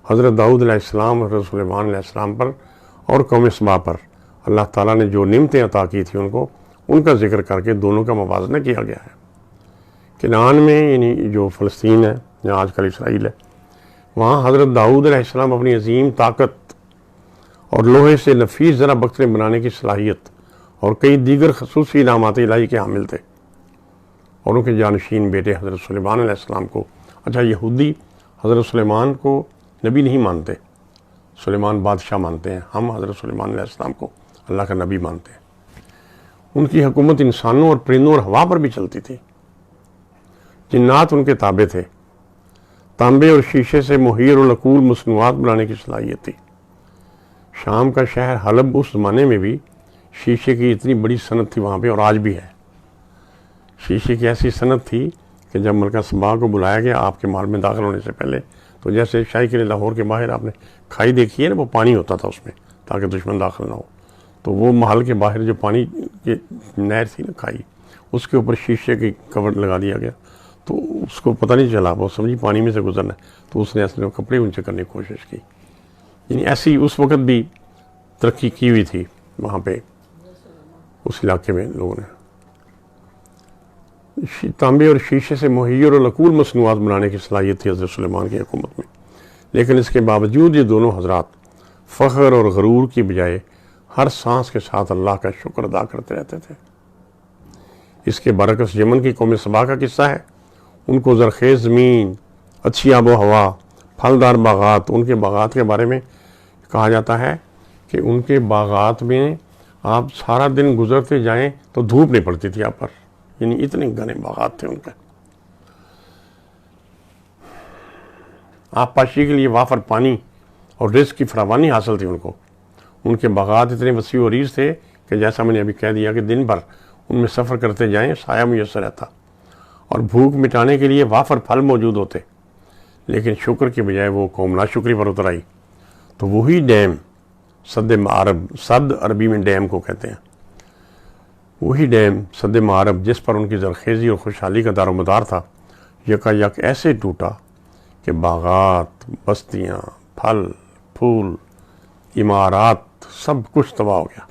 حضرت داؤد علیہ السلام اور حضرت سلیمان علیہ السلام پر اور قوم سبا پر اللہ تعالیٰ نے جو نعمتیں عطا کی تھیں ان کا ذکر کر کے دونوں کا موازنہ کیا گیا ہے. کنعان میں یعنی جو فلسطین ہے جہاں آج کل اسرائیل ہے، وہاں حضرت داؤد علیہ السلام اپنی عظیم طاقت اور لوہے سے نفیس زرہ بکرے بنانے کی صلاحیت اور کئی دیگر خصوصی انعامات الہی کے حامل تھے. اور ان کے جانشین بیٹے حضرت سلیمان علیہ السلام کو، اچھا یہودی حضرت سلیمان کو نبی نہیں مانتے، سلیمان بادشاہ مانتے ہیں، ہم حضرت سلیمان علیہ السلام کو اللہ کا نبی مانتے ہیں. ان کی حکومت انسانوں اور پرندوں اور ہوا پر بھی چلتی تھی. جنات ان کے تابع تھے. تانبے اور شیشے سے مہیر و لکول مصنوعات بنانے کی صلاحیت تھی. شام کا شہر حلب اس زمانے میں بھی شیشے کی اتنی بڑی صنعت تھی وہاں پہ، اور آج بھی ہے. شیشے کی ایسی صنعت تھی کہ جب ملکہ سبا کو بلایا گیا آپ کے محل میں داخل ہونے سے پہلے، تو جیسے شاہی قلعہ لاہور کے باہر آپ نے کھائی دیکھی ہے نا، وہ پانی ہوتا تھا اس میں تاکہ دشمن داخل نہ ہو. تو وہ محل کے باہر جو پانی کی نہر تھی نا، کھائی، اس کے اوپر شیشے کی کور لگا دیا گیا. تو اس کو پتہ نہیں چلا، وہ سمجھی پانی میں سے گزرنا ہے، تو اس نے اصل میں کپڑے اونچے کرنے کی کوشش کی. یعنی ایسی اس وقت بھی ترقی کی ہوئی تھی وہاں پہ اس علاقے میں لوگوں نے. تانبے اور شیشے سے مہیر اور لکول مصنوعات بنانے کی صلاحیت تھی حضرت سلیمان کی حکومت میں. لیکن اس کے باوجود یہ دونوں حضرات فخر اور غرور کی بجائے ہر سانس کے ساتھ اللہ کا شکر ادا کرتے رہتے تھے. اس کے برعکس یمن کی قوم سبا کا قصہ ہے. ان کو زرخیز زمین، اچھی آب و ہوا، پھلدار باغات، ان کے باغات کے بارے میں کہا جاتا ہے کہ ان کے باغات میں آپ سارا دن گزرتے جائیں تو دھوپ نہیں پڑتی تھی آپ پر، یعنی اتنے گھنے باغات تھے ان کے. آپ پاشی کے لیے وافر پانی اور رزق کی فراوانی حاصل تھی ان کو. ان کے باغات اتنے وسیع و عریض تھے کہ جیسا میں نے ابھی کہہ دیا کہ دن بھر ان میں سفر کرتے جائیں سایہ میسر رہتا، اور بھوک مٹانے کے لیے وافر پھل موجود ہوتے. لیکن شکر کے بجائے وہ قوم ناشکری پر اتر آئی. تو وہی ڈیم صد عربی میں ڈیم کو کہتے ہیں، وہی ڈیم سد معرب جس پر ان کی زرخیزی اور خوشحالی کا دار و مدار تھا یکا یک ایسے ٹوٹا کہ باغات، بستیاں، پھل پھول، عمارات سب کچھ تباہ ہو گیا،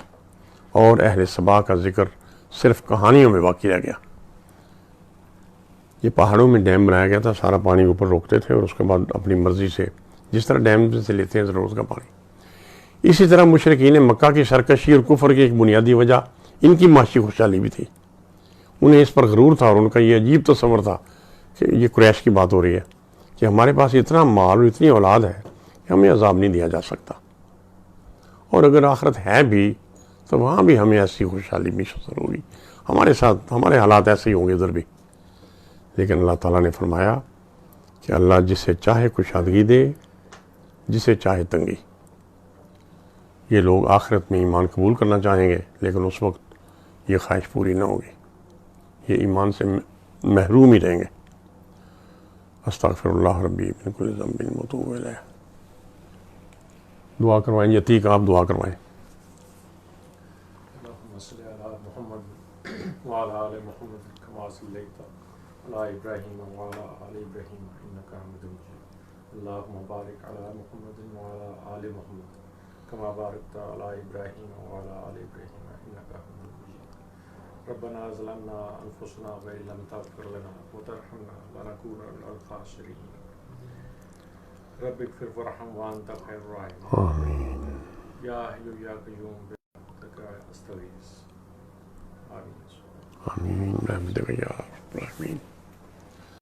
اور اہل سبا کا ذکر صرف کہانیوں میں باقی رہ گیا۔ یہ پہاڑوں میں ڈیم بنایا گیا تھا، سارا پانی اوپر روکتے تھے اور اس کے بعد اپنی مرضی سے جس طرح ڈیم سے لیتے ہیں ضرورت کا پانی۔ اسی طرح مشرکین مکہ کی سرکشی اور کفر کی ایک بنیادی وجہ ان کی معاشی خوشحالی بھی تھی۔ انہیں اس پر غرور تھا اور ان کا یہ عجیب تصور تھا کہ یہ قریش کی بات ہو رہی ہے کہ ہمارے پاس اتنا مال اور اتنی اولاد ہے کہ ہمیں عذاب نہیں دیا جا سکتا، اور اگر آخرت ہے بھی تو وہاں بھی ہمیں ایسی خوشحالی میسر ہوگی، ہمارے ساتھ ہمارے حالات ایسے ہی ہوں گے ادھر بھی۔ لیکن اللہ تعالیٰ نے فرمایا کہ اللہ جسے چاہے کشادگی دے، جسے چاہے تنگی۔ یہ لوگ آخرت میں ایمان قبول کرنا چاہیں گے لیکن اس وقت یہ خواہش پوری نہ ہوگی، یہ ایمان سے محروم ہی رہیں گے۔ استغفر اللہ ربی من کل ذنب واتوب الیہ۔ دعا کروائیں، یتیق آپ دعا کروائیں۔ اللهم صل على محمد وعلى آل محمد كما صليت على إبراهيم وعلى آل إبراهيم إنك حميد مجيد اللهم بارك على محمد وعلى آل محمد كما باركت على إبراهيم وعلى آل إبراهيم إنك حميد مجيد ربنا ظلمنا أنفسنا وإن لم تغفر لنا وترحمنا لنكونن من الخاسرين رب اغفر وارحم وأنت خير الراحمين آمین يا حي يا قيوم برحمتك أستغيث آمين آمین برحمتک یا رب العالمین۔